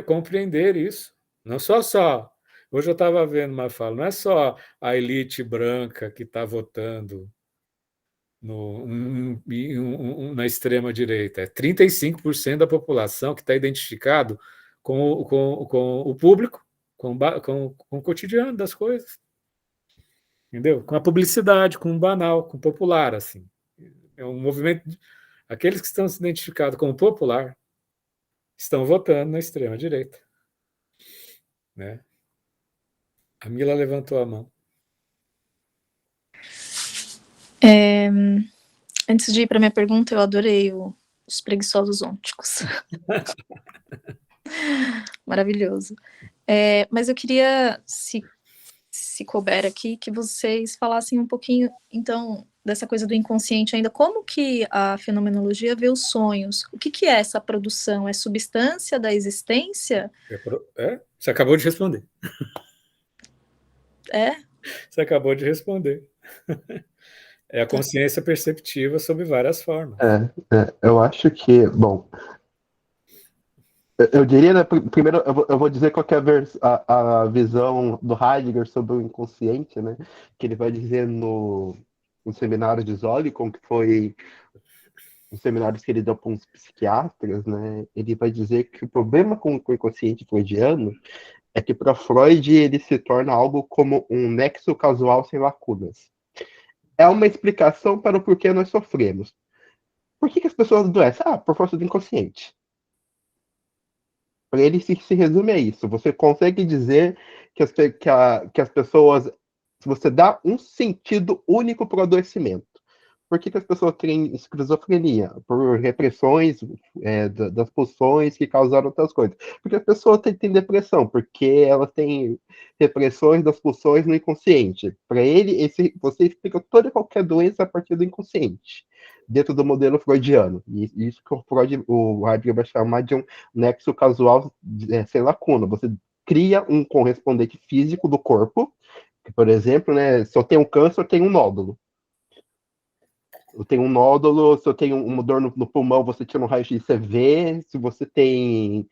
compreender isso. Não só. Hoje eu estava vendo uma fala, não é só a elite branca que está votando na extrema-direita, é 35% da população que está identificado com o público, com o cotidiano das coisas. Entendeu? Com a publicidade, com o banal, com o popular. Assim. É um movimento. Aqueles que estão se identificados com o popular estão votando na extrema-direita. Né? A Mila levantou a mão. Antes de ir para minha pergunta, eu adorei os preguiçosos ônticos. Maravilhoso. Mas eu queria, se couber aqui, que vocês falassem um pouquinho, então, dessa coisa do inconsciente ainda. Como que a fenomenologia vê os sonhos? O que é essa produção? É substância da existência? Você acabou de responder. É? Você acabou de responder. É a consciência perceptiva sob várias formas. Eu acho que, bom, eu diria, né, primeiro eu vou dizer qual que é a visão do Heidegger sobre o inconsciente, né, que ele vai dizer no seminário de Zolikon, que foi um seminário que ele deu para uns psiquiatras, né, ele vai dizer que o problema com o inconsciente freudiano é que para Freud ele se torna algo como um nexo causal sem lacunas. É uma explicação para o porquê nós sofremos. Por que as pessoas adoecem? Por força do inconsciente. Para ele se resume a isso. Você consegue dizer que as pessoas... Se você dá um sentido único para o adoecimento. Por que as pessoas têm esquizofrenia? Por repressões das pulsões que causaram outras coisas. Porque as pessoas têm depressão, porque elas têm repressões das pulsões no inconsciente. Para ele, você explica toda e qualquer doença a partir do inconsciente, dentro do modelo freudiano. E isso que o Heidegger vai chamar de um nexo causal sem lacuna. Você cria um correspondente físico do corpo, que, por exemplo, né, se eu tenho câncer, eu tenho um nódulo. Eu tenho um nódulo, se eu tenho uma dor no pulmão, você tira um raio-x, você vê. Se você tem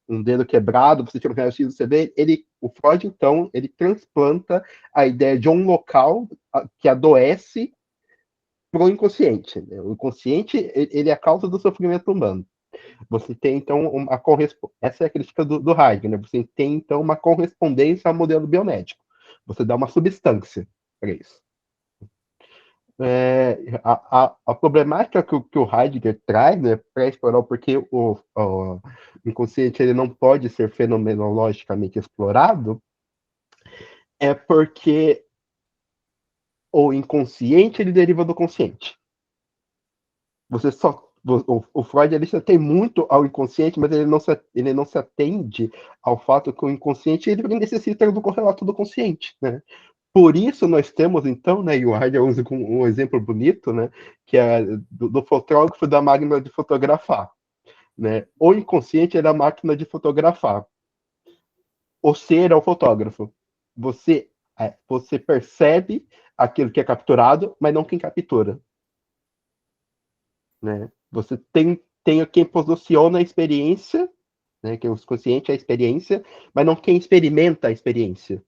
um dedo quebrado, você tira um raio-x, você vê. O Freud, então, ele transplanta a ideia de um local que adoece para o inconsciente. Né? O inconsciente, ele é a causa do sofrimento humano. Você tem, então, essa é a crítica do Heidegger, né? Você tem, então, uma correspondência ao modelo biomédico. Você dá uma substância para isso. A problemática que o Heidegger traz, né, para explorar porque o inconsciente ele não pode ser fenomenologicamente explorado, é porque o inconsciente ele deriva do consciente. O Freud ele se atém muito ao inconsciente, mas ele não se atende ao fato que o inconsciente ele necessita do correlato do consciente, né? Por isso nós temos, então, né, e o Heidegger usa um exemplo bonito, né, que é do fotógrafo da máquina de fotografar. Né? O inconsciente é a máquina de fotografar. O ser é o fotógrafo. Você percebe aquilo que é capturado, mas não quem captura. Né? Você tem quem posiciona a experiência, né, que é o consciente é a experiência, mas não quem experimenta a experiência.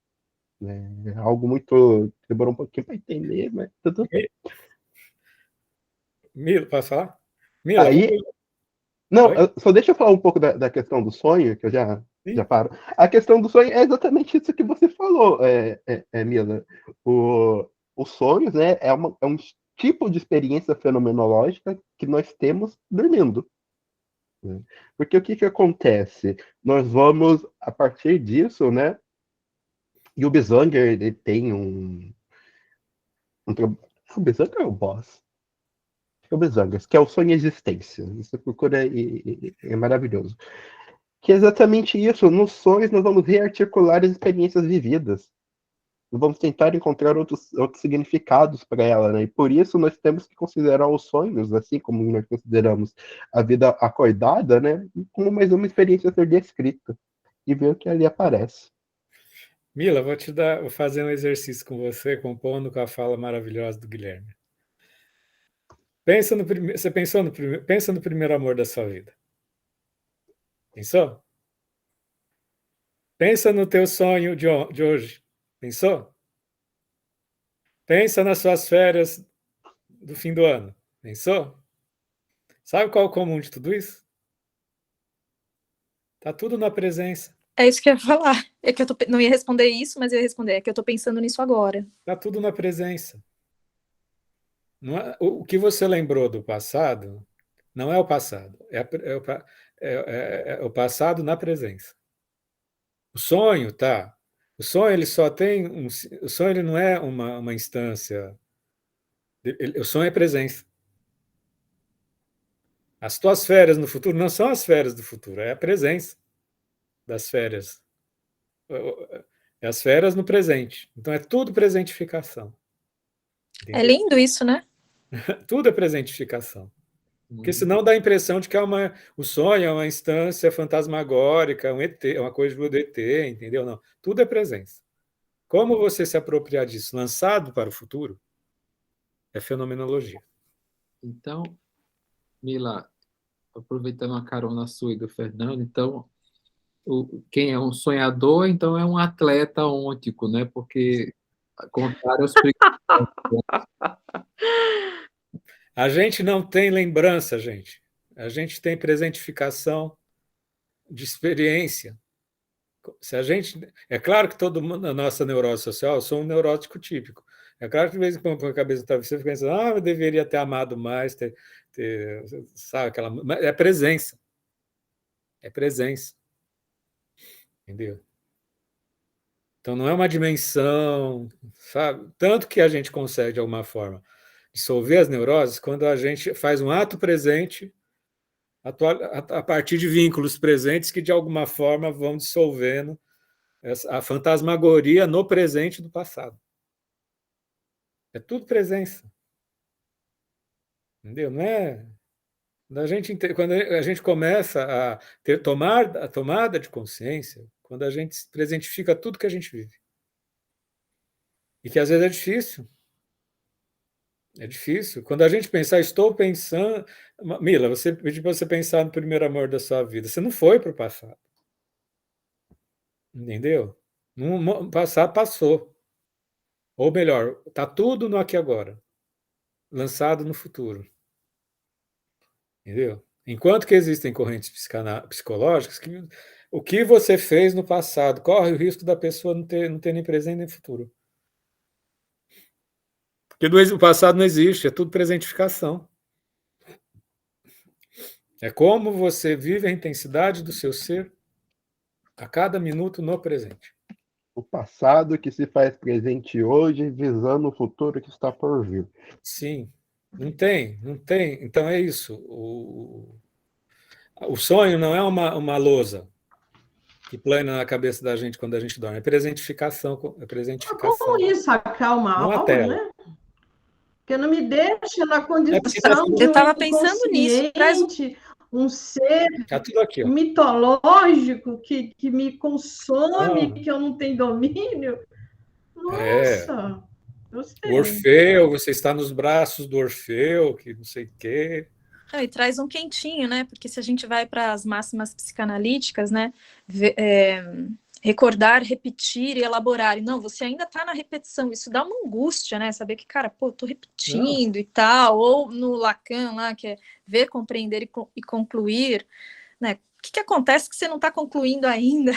É algo muito... Demorou um pouquinho para entender, mas tudo bem. Mila, posso falar? Mila, não, só deixa eu falar um pouco da questão do sonho, que eu já paro. A questão do sonho é exatamente isso que você falou, Mila. Os sonhos, né, é um tipo de experiência fenomenológica que nós temos dormindo. Né? Porque o que acontece? Nós vamos, a partir disso, né, e o Bisanger, ele tem o Bisanger é o boss. O Bisanger, que é o sonho e existência. Você procura e é maravilhoso. Que é exatamente isso. Nos sonhos nós vamos rearticular as experiências vividas. vamos tentar encontrar outros significados para ela, né? E por isso nós temos que considerar os sonhos, assim como nós consideramos a vida acordada, né? Como mais uma experiência a ser descrita e ver o que ali aparece. Mila, vou fazer um exercício com você, compondo com a fala maravilhosa do Guilherme. Você pensa no primeiro amor da sua vida. Pensou? Pensa no teu sonho de hoje. Pensou? Pensa nas suas férias do fim do ano. Pensou? Sabe qual é o comum de tudo isso? Tá tudo na presença. É isso que eu ia falar. É que não ia responder isso, mas eu ia responder. É que eu tô pensando nisso agora. Tá tudo na presença. Não é, o que você lembrou do passado não é o passado. É o passado na presença. O sonho, tá? O sonho ele só tem o sonho ele não é uma instância. O sonho é presença. As tuas férias no futuro não são as férias do futuro, é a presença das férias. É as férias no presente. Então é tudo presentificação. É Entendeu? lindo isso, né? Tudo é presentificação. Porque senão dá a impressão de que o sonho é uma instância fantasmagórica, um ET, uma coisa do ET, entendeu? Não. Tudo é presença. Como você se apropriar disso lançado para o futuro é fenomenologia. Então, Mila, aproveitando a carona sua e do Fernando, então, quem é um sonhador, então é um atleta ôntico, né? Porque, ao contrário aos preguiçosos. A gente não tem lembrança, gente. A gente tem presentificação de experiência. Se a gente, é claro que todo mundo, na nossa neurose social, eu sou um neurótico típico. É claro que de vez em quando põe a cabeça no travesseiro, fica pensando, eu deveria ter amado mais, sabe, é presença. É presença. Entendeu? Então não é uma dimensão, sabe? Tanto que a gente consegue, de alguma forma, dissolver as neuroses quando a gente faz um ato presente a partir de vínculos presentes que, de alguma forma, vão dissolvendo a fantasmagoria no presente do passado. É tudo presença. Entendeu? Não é. Quando a gente começa a tomar a tomada de consciência, quando a gente presentifica tudo que a gente vive. E que às vezes é difícil. É difícil. Quando a gente pensar, estou pensando. Mila, você pediu para você pensar no primeiro amor da sua vida. Você não foi para o passado. Entendeu? No passado passou. Ou melhor, está tudo no aqui e agora, lançado no futuro. Entendeu? Enquanto que existem correntes psicológicas, o que você fez no passado corre o risco da pessoa não ter nem presente nem futuro. Porque o passado não existe, é tudo presentificação. É como você vive a intensidade do seu ser a cada minuto no presente. O passado que se faz presente hoje, visando o futuro que está por vir. Sim, não tem. Então é isso. O sonho não é uma lousa que plana na cabeça da gente quando a gente dorme. É presentificação. Como isso acalma Não a a alma, tela. né? Porque não me deixa na porque condição de Eu um estava pensando nisso. inconsciente, um ser Tá tudo aqui, ó. mitológico que me consome, Não. que eu não tenho domínio. É. Nossa, O gostei. Orfeu, você está nos braços do Orfeu, que não sei o quê. E traz um quentinho, né? Porque se a gente vai para as máximas psicanalíticas, né? Recordar, repetir e elaborar. E não, você ainda está na repetição. Isso dá uma angústia, né? Saber que, cara, tô repetindo e tal. Ou no Lacan lá, que é ver, compreender e concluir, né? O que acontece que você não está concluindo ainda?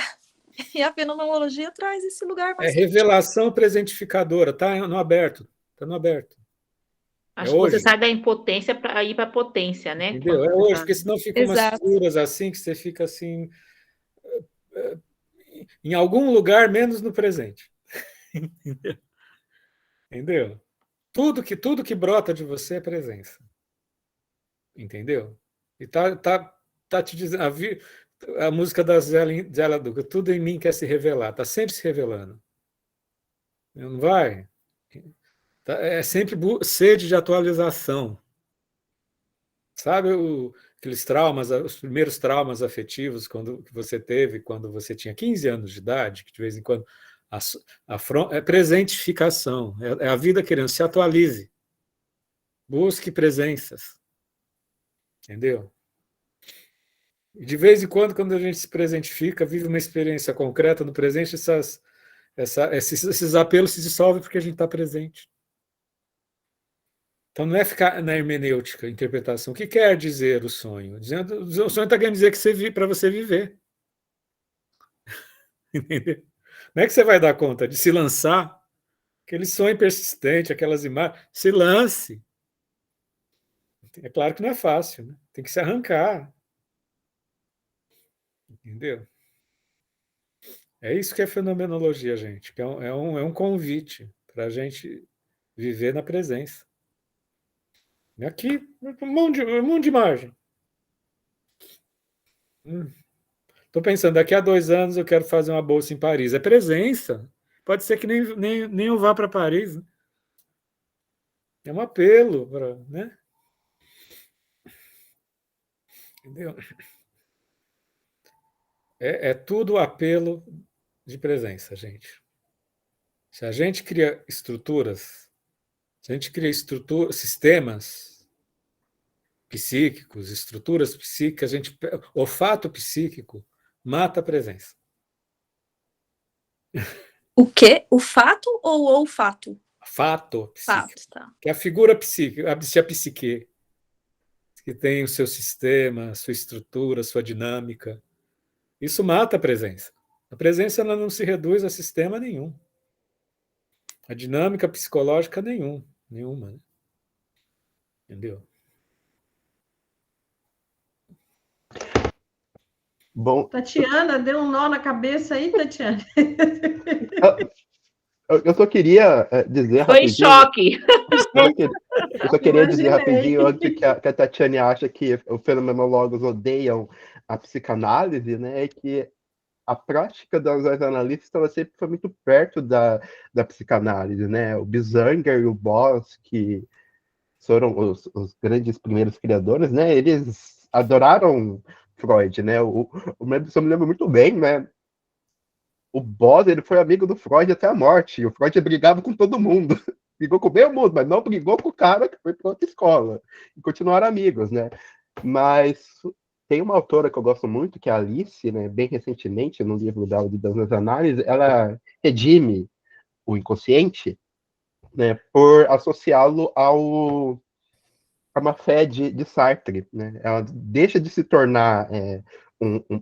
E a fenomenologia traz esse lugar mais. É revelação presentificadora, tá no aberto. Tá no aberto. Acho que hoje. você sai da impotência para ir para a potência, né? Entendeu? É hoje, porque senão fica umas Exato. figuras assim que você fica assim. Em algum lugar menos no presente. Entendeu? Tudo que brota de você é presença. Entendeu? E tá te dizendo. A música da Zélia Duca, tudo em mim quer se revelar, está sempre se revelando. Não vai. É sempre sede de atualização. Sabe aqueles traumas, os primeiros traumas afetivos que você teve quando você tinha 15 anos de idade, que de vez em quando é presentificação, é a vida querendo se atualize. Busque presenças. Entendeu? E de vez em quando a gente se presentifica, vive uma experiência concreta no presente, esses apelos se dissolvem porque a gente está presente. Então não é ficar na hermenêutica, interpretação. O que quer dizer o sonho? O sonho está querendo dizer que para você viver. Entendeu? Não é que você vai dar conta de se lançar, aquele sonho persistente, aquelas imagens, se lance. É claro que não é fácil, né? Tem que se arrancar. Entendeu? É isso que é fenomenologia, gente. Que é um convite para a gente viver na presença. Aqui, um monte de margem. Estou pensando, daqui a 2 anos eu quero fazer uma bolsa em Paris. É presença. Pode ser que nem eu vá para Paris. Né? É um apelo, né? Entendeu? É tudo apelo de presença, gente. Se a gente cria estruturas, se a gente cria sistemas psíquicos, estruturas psíquicas, olfato psíquico mata a presença. O quê? O fato ou o olfato? Fato psíquico. Fato, tá. Que é a figura psíquica, a psique, que tem o seu sistema, a sua estrutura, a sua dinâmica. Isso mata a presença. A presença ela não se reduz a sistema nenhum. A dinâmica psicológica nenhuma. Né? Entendeu? Bom, Tatiana, deu um nó na cabeça aí, Tatiana? eu só queria dizer Foi rapidinho. choque. Eu só queria dizer Imaginei. rapidinho, antes que a Tatiane acha que os fenomenólogos odeiam a psicanálise, né? É que a prática das analistas ela sempre foi muito perto da psicanálise, né? O Bisanger e o Boss, que foram os grandes primeiros criadores, né? Eles adoraram Freud, né? Se eu me lembro muito bem, né? O Boss, ele foi amigo do Freud até a morte. E o Freud brigava com todo mundo. Brigou com o meio mundo, mas não brigou com o cara que foi para outra escola. E continuaram amigos, né? Mas tem uma autora que eu gosto muito, que é a Alice, né? Bem recentemente, no livro dela de Das Análises, ela redime o inconsciente, né? Por associá-lo a uma fé de Sartre, né? Ela deixa de se tornar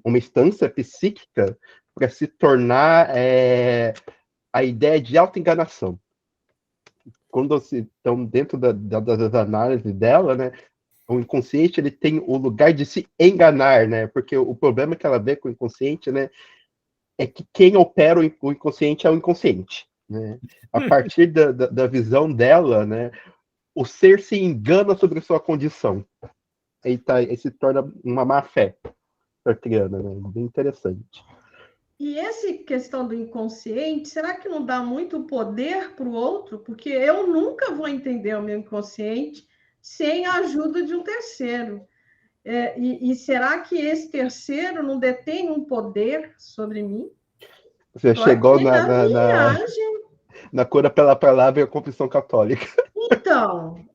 uma instância psíquica para se tornar a ideia de autoenganação. Quando estão dentro das análises dela, né, o inconsciente ele tem o lugar de se enganar, né? Porque o problema que ela vê com o inconsciente, né, é que quem opera o inconsciente é o inconsciente, né? A partir da visão dela, né, o ser se engana sobre sua condição. Aí se torna uma má fé sartriana, né? Bem interessante. E essa questão do inconsciente, será que não dá muito poder para o outro? Porque eu nunca vou entender o meu inconsciente sem a ajuda de um terceiro. E será que esse terceiro não detém um poder sobre mim? Você chegou viagem. Na cura pela palavra e a confissão católica. Então,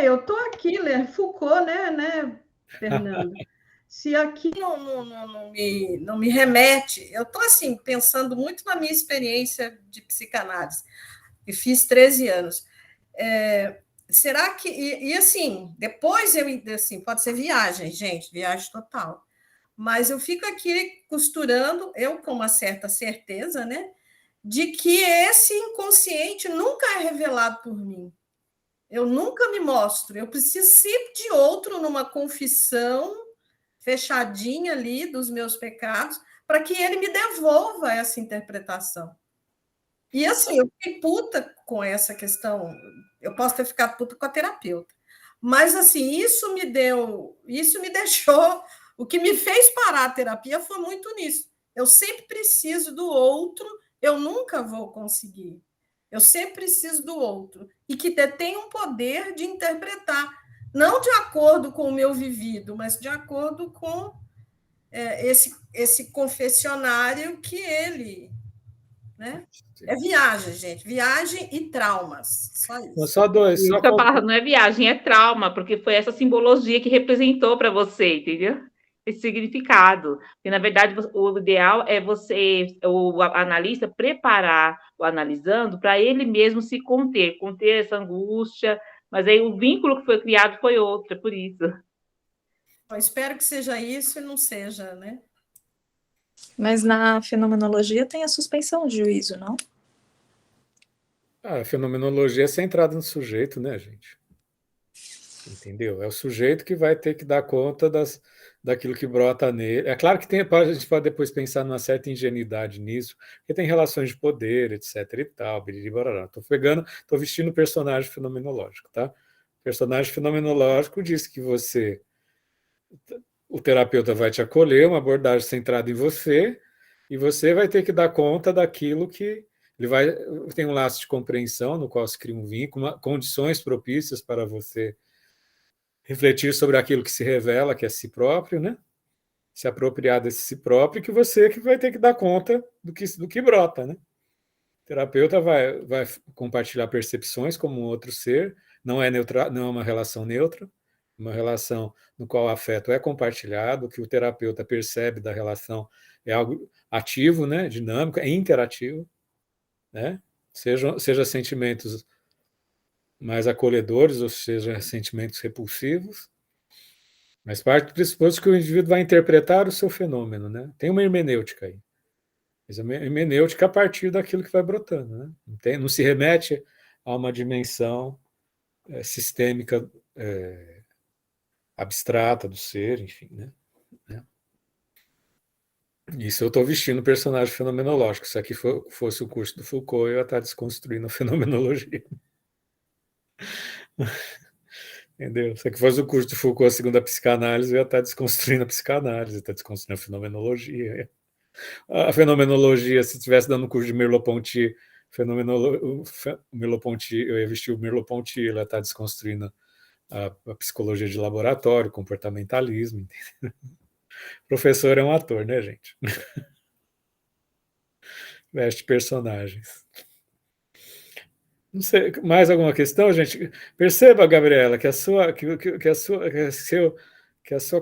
eu estou aqui, Foucault, né, Fernando? Se aqui não me remete, eu estou assim, pensando muito na minha experiência de psicanálise, e fiz 13 anos. Será que. E assim, depois assim, pode ser viagem, gente, viagem total. Mas eu fico aqui costurando, eu com uma certa certeza, né, de que esse inconsciente nunca é revelado por mim. Eu nunca me mostro, eu preciso sempre de outro numa confissão fechadinha ali dos meus pecados, para que ele me devolva essa interpretação. E assim, eu fiquei puta com essa questão, eu posso ter ficado puta com a terapeuta, mas assim, isso me deixou, o que me fez parar a terapia foi muito nisso. Eu sempre preciso do outro, eu nunca vou conseguir. Eu sempre preciso do outro. E que detém um poder de interpretar, não de acordo com o meu vivido, mas de acordo com esse confessionário que ele... Né? É viagem, gente. Viagem e traumas. Só isso. Só dois. Isso a palavra não é viagem, é trauma, porque foi essa simbologia que representou para você, entendeu? Esse significado. E, na verdade, o ideal é você, o analista, preparar o analisando para ele mesmo se conter essa angústia, mas aí o vínculo que foi criado foi outro, é por isso. Eu espero que seja isso e não seja, né? Mas na fenomenologia tem a suspensão de juízo, não? A fenomenologia é centrada no sujeito, né, gente? Entendeu? É o sujeito que vai ter que dar conta daquilo que brota nele. É claro que a gente pode depois pensar numa certa ingenuidade nisso, porque tem relações de poder, etc. e tal. Estou vestindo o personagem fenomenológico, tá? O personagem fenomenológico diz que o terapeuta vai te acolher, uma abordagem centrada em você, e você vai ter que dar conta daquilo que tem um laço de compreensão no qual se cria um vínculo, condições propícias para você refletir sobre aquilo que se revela, que é si próprio, né? Se apropriar desse si próprio, que você que vai ter que dar conta do que brota, né? O terapeuta vai compartilhar percepções como um outro ser, não é uma relação neutra, uma relação no qual o afeto é compartilhado, o que o terapeuta percebe da relação é algo ativo, né? Dinâmico, é interativo, né? Seja sentimentos mais acolhedores, ou seja, sentimentos repulsivos, mas parte do pressuposto que o indivíduo vai interpretar o seu fenômeno, né? Tem uma hermenêutica aí. Mas a hermenêutica a partir daquilo que vai brotando, né? Não se remete a uma dimensão sistêmica abstrata do ser, enfim, né? Isso eu estou vestindo personagem fenomenológico. Se aqui fosse o curso do Foucault, eu ia estar desconstruindo a fenomenologia. Entendeu? Se aqui fosse o curso do Foucault, a segunda psicanálise, eu ia estar desconstruindo a psicanálise, estar desconstruindo a fenomenologia. A fenomenologia, se estivesse dando um curso de Merleau-Ponty, eu ia vestir o Merleau-Ponty, ele ia estar desconstruindo a psicologia de laboratório, comportamentalismo. Entendeu? Professor é um ator, né, gente? Veste personagens. Não sei, mais alguma questão, gente? Perceba, Gabriela, que a sua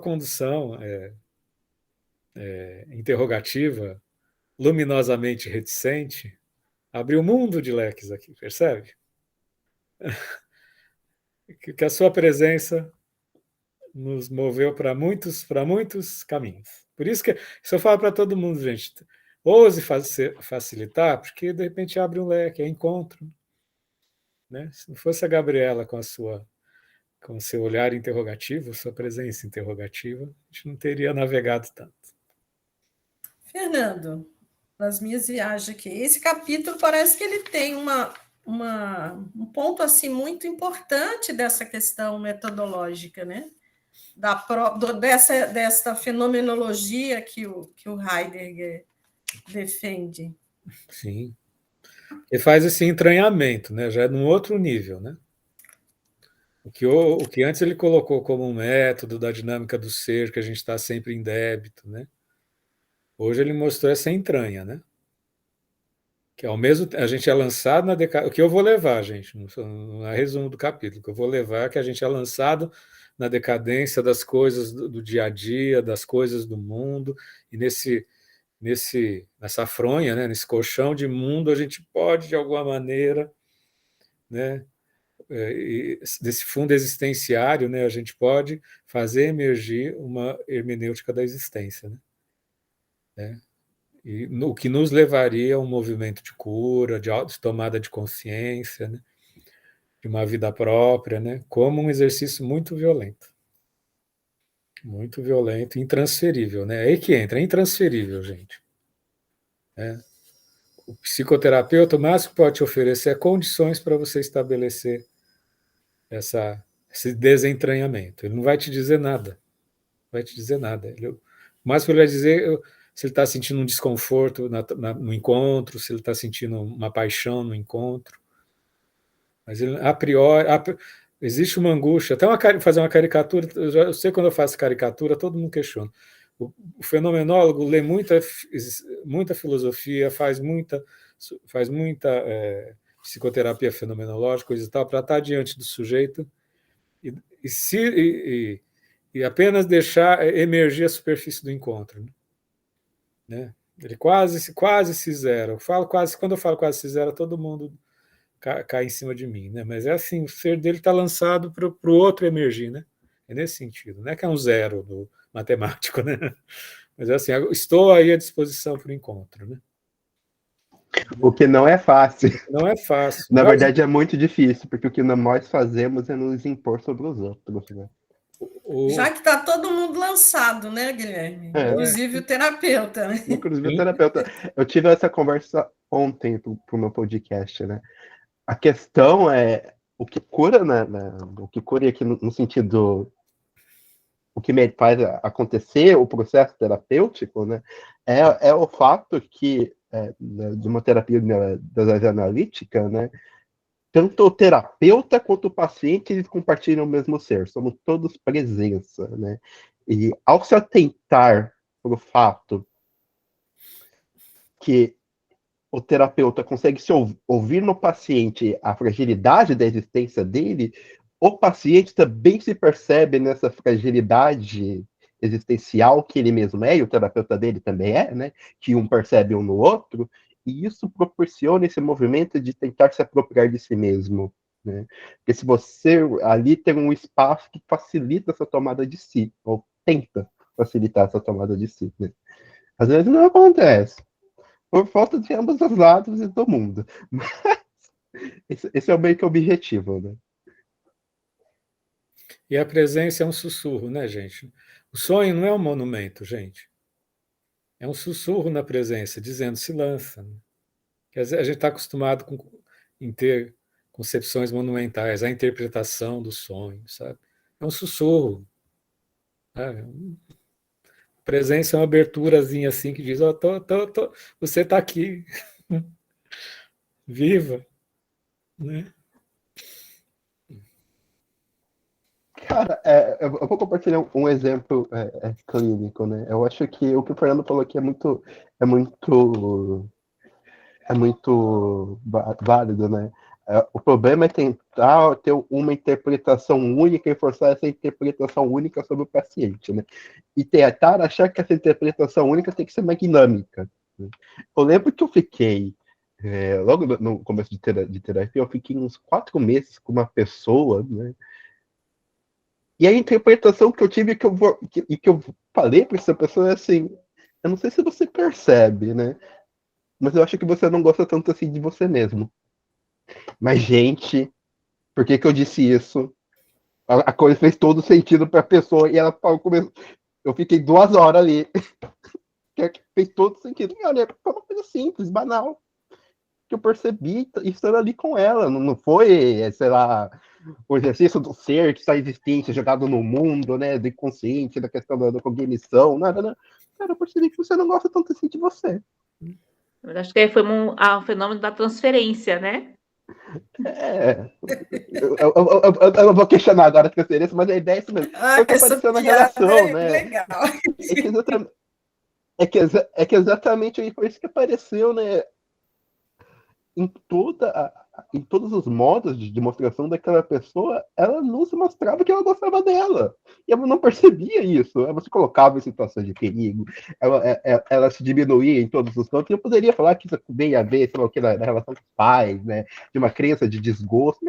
condução interrogativa, luminosamente reticente, abriu um mundo de leques aqui, percebe? Que a sua presença nos moveu para muitos caminhos. Por isso que eu falo para todo mundo, gente, ouse facilitar, porque de repente abre um leque, é encontro. Né? Se não fosse a Gabriela com o seu olhar interrogativo, sua presença interrogativa, a gente não teria navegado tanto. Fernando, nas minhas viagens aqui, esse capítulo parece que ele tem um ponto assim muito importante dessa questão metodológica, né? Dessa fenomenologia que o Heidegger defende. Sim. Ele faz esse entranhamento, né? Já é num outro nível, né? O que antes ele colocou como um método da dinâmica do ser, que a gente está sempre em débito, né? Hoje ele mostrou essa entranha, né? Que ao mesmo a gente é lançado na decadência. O que eu vou levar, gente, não é resumo do capítulo, o que eu vou levar é que a gente é lançado na decadência das coisas do dia a dia, das coisas do mundo, e nessa fronha, né, nesse colchão de mundo, a gente pode, de alguma maneira, né, desse fundo existenciário, né, a gente pode fazer emergir uma hermenêutica da existência, né? E o que nos levaria a um movimento de cura, de tomada de consciência, né? De uma vida própria, né? Como um exercício muito violento, intransferível, né? É aí que entra, é intransferível, gente. O psicoterapeuta, o máximo que pode te oferecer é condições para você estabelecer esse desentranhamento. Ele não vai te dizer nada, o máximo que ele vai dizer, se ele está sentindo um desconforto no encontro, se ele está sentindo uma paixão no encontro. Mas ele, a priori, existe uma angústia. Até fazer uma caricatura, eu sei quando eu faço caricatura, todo mundo questiona. O fenomenólogo lê muita filosofia, faz muita psicoterapia fenomenológica, coisa e tal, para estar diante do sujeito e apenas deixar emergir a superfície do encontro, né? Ele quase se zera. Quando eu falo quase se zera, todo mundo cai em cima de mim, né? Mas é assim, o ser dele está lançado para o outro emergir, né? É nesse sentido. Não é que é um zero do matemático, né? Mas é assim, estou aí à disposição para o encontro, né? O que não é fácil. Não é fácil. Na verdade, é muito difícil, porque o que nós fazemos é nos impor sobre os outros, né? Já que está todo mundo lançado, né, Guilherme? Inclusive o terapeuta. Né? Inclusive o terapeuta. Eu tive essa conversa ontem para o meu podcast, né? A questão é o que cura, né? O que cura aqui no sentido, o que me faz acontecer o processo terapêutico, né? É o fato que de uma terapia das analítica, né? Tanto o terapeuta quanto o paciente, eles compartilham o mesmo ser, somos todos presença, né? E ao se atentar para o fato que o terapeuta consegue se ouvir no paciente a fragilidade da existência dele, o paciente também se percebe nessa fragilidade existencial que ele mesmo é, e o terapeuta dele também é, né? Que um percebe um no outro, e isso proporciona esse movimento de tentar se apropriar de si mesmo, né? Porque se você ali tem um espaço que facilita essa tomada de si, ou tenta facilitar essa tomada de si, né? Às vezes não acontece, por falta de ambos os lados e do mundo. Mas esse é meio que o objetivo, né? E a presença é um sussurro, né, gente? O sonho não é um monumento, gente. É um sussurro na presença, dizendo se lança. Né? Que a gente está acostumado em ter concepções monumentais, a interpretação do sonho, sabe? É um sussurro. Sabe? Presença é uma aberturazinha assim que diz: oh, você está aqui, viva, né? Cara, eu vou compartilhar um exemplo clínico, né? Eu acho que o que o Fernando falou aqui é muito válido, né? O problema é tentar ter uma interpretação única e forçar essa interpretação única sobre o paciente, né? E tentar achar que essa interpretação única tem que ser magnâmica. Né? Eu lembro que eu fiquei, logo no começo de terapia, eu fiquei uns 4 meses com uma pessoa, né? E a interpretação que eu tive que eu falei para essa pessoa é assim, eu não sei se você percebe, né? Mas eu acho que você não gosta tanto assim de você mesmo. Mas, gente, por que eu disse isso? A coisa fez todo sentido para a pessoa e ela começou. Eu fiquei 2 horas ali. Fez todo sentido. E olha, foi uma coisa simples, banal. Que eu percebi estando ali com ela. Não foi, sei lá, o exercício do ser que está existente, jogado no mundo, né? Do inconsciente, da questão da cognição, nada, né? Cara, eu percebi que você não gosta tanto assim de você. Eu acho que foi um fenômeno da transferência, né? Eu vou questionar agora a transferência, mas a ideia é isso mesmo. Foi que apareceu na relação, né? Legal. É que exatamente foi isso que apareceu, né? Em todos os modos de demonstração daquela pessoa, ela não se mostrava que ela gostava dela. E ela não percebia isso. Ela se colocava em situações de perigo, ela se diminuía em todos os campos. Eu poderia falar que isso veio a ver, sei lá, o que, na relação com os pais, né? De uma crença de desgosto.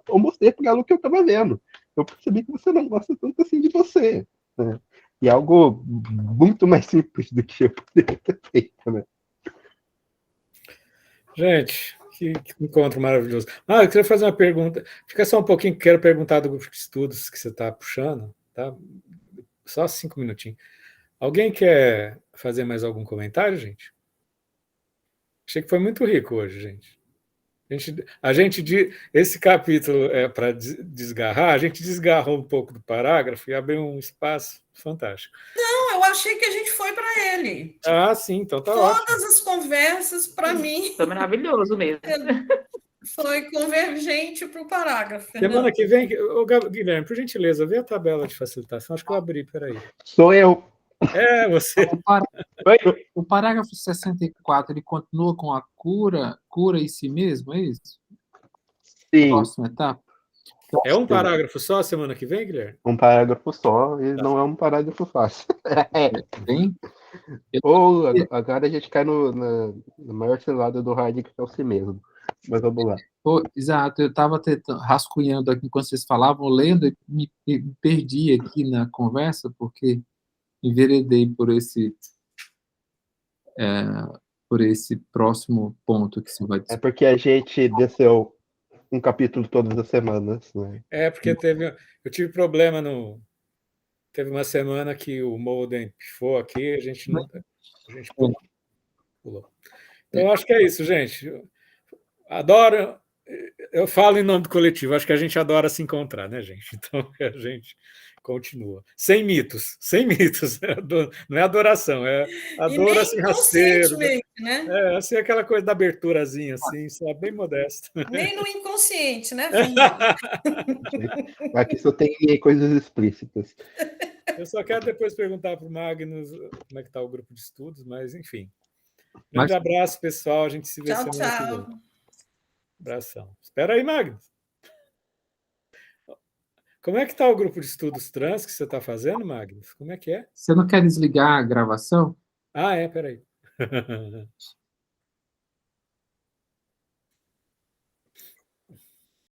Eu mostrei para ela o que eu estava vendo. Eu percebi que você não gosta tanto assim de você. Né? E é algo muito mais simples do que eu poderia ter feito, né? Gente, que encontro maravilhoso. Eu queria fazer uma pergunta. Fica só um pouquinho, quero perguntar do grupo de estudos que você está puxando, tá? Só 5 minutinhos. Alguém quer fazer mais algum comentário, gente? Achei que foi muito rico hoje, gente. Esse capítulo é para desgarrar, a gente desgarrou um pouco do parágrafo e abriu um espaço fantástico. Não, eu achei que a gente foi para ele. Ah, sim, então tá ótimo. Todas as conversas, para mim, Foi maravilhoso mesmo. foi convergente para o parágrafo. Semana que vem, ô, Guilherme, por gentileza, vê a tabela de facilitação. Acho que eu abri, peraí. Sou eu. É, você. O parágrafo 64, ele continua com a cura em si mesmo, é isso? Sim, Próxima etapa? É um parágrafo só semana que vem, Guilherme? um parágrafo só, e não é um parágrafo fácil. Bem? Ou agora a gente cai na maior cilada do Heidegger, que é o si mesmo. Mas vamos lá. Exato, eu estava rascunhando aqui enquanto vocês falavam, lendo, e me perdi aqui na conversa, porque enveredei por esse próximo ponto que você vai É discutir. porque a gente desceu um capítulo todas as semanas, né? É, porque eu tive problema Teve uma semana que o modem pifou aqui, a gente pulou. Então, eu acho que é isso, gente. Adoro. Eu falo em nome do coletivo, acho que a gente adora se encontrar, né, gente? Então, a gente continua. Sem mitos. Não é adoração, é ador assim, rasteiro. Inconscientemente, né? É, assim, aquela coisa da aberturazinha, assim, sabe? Bem modesta. Nem no inconsciente, né, Fernando? Aqui só tem coisas explícitas. Eu só quero depois perguntar para o Magnus como é que está o grupo de estudos, mas enfim. Grande abraço, pessoal. A gente se vê Tchau, semana que tchau. vem. Abração. Espera aí, Magnus. Como é que está o grupo de estudos trans que você está fazendo, Magnus? Como é que é? Você não quer desligar a gravação? Ah, é, peraí.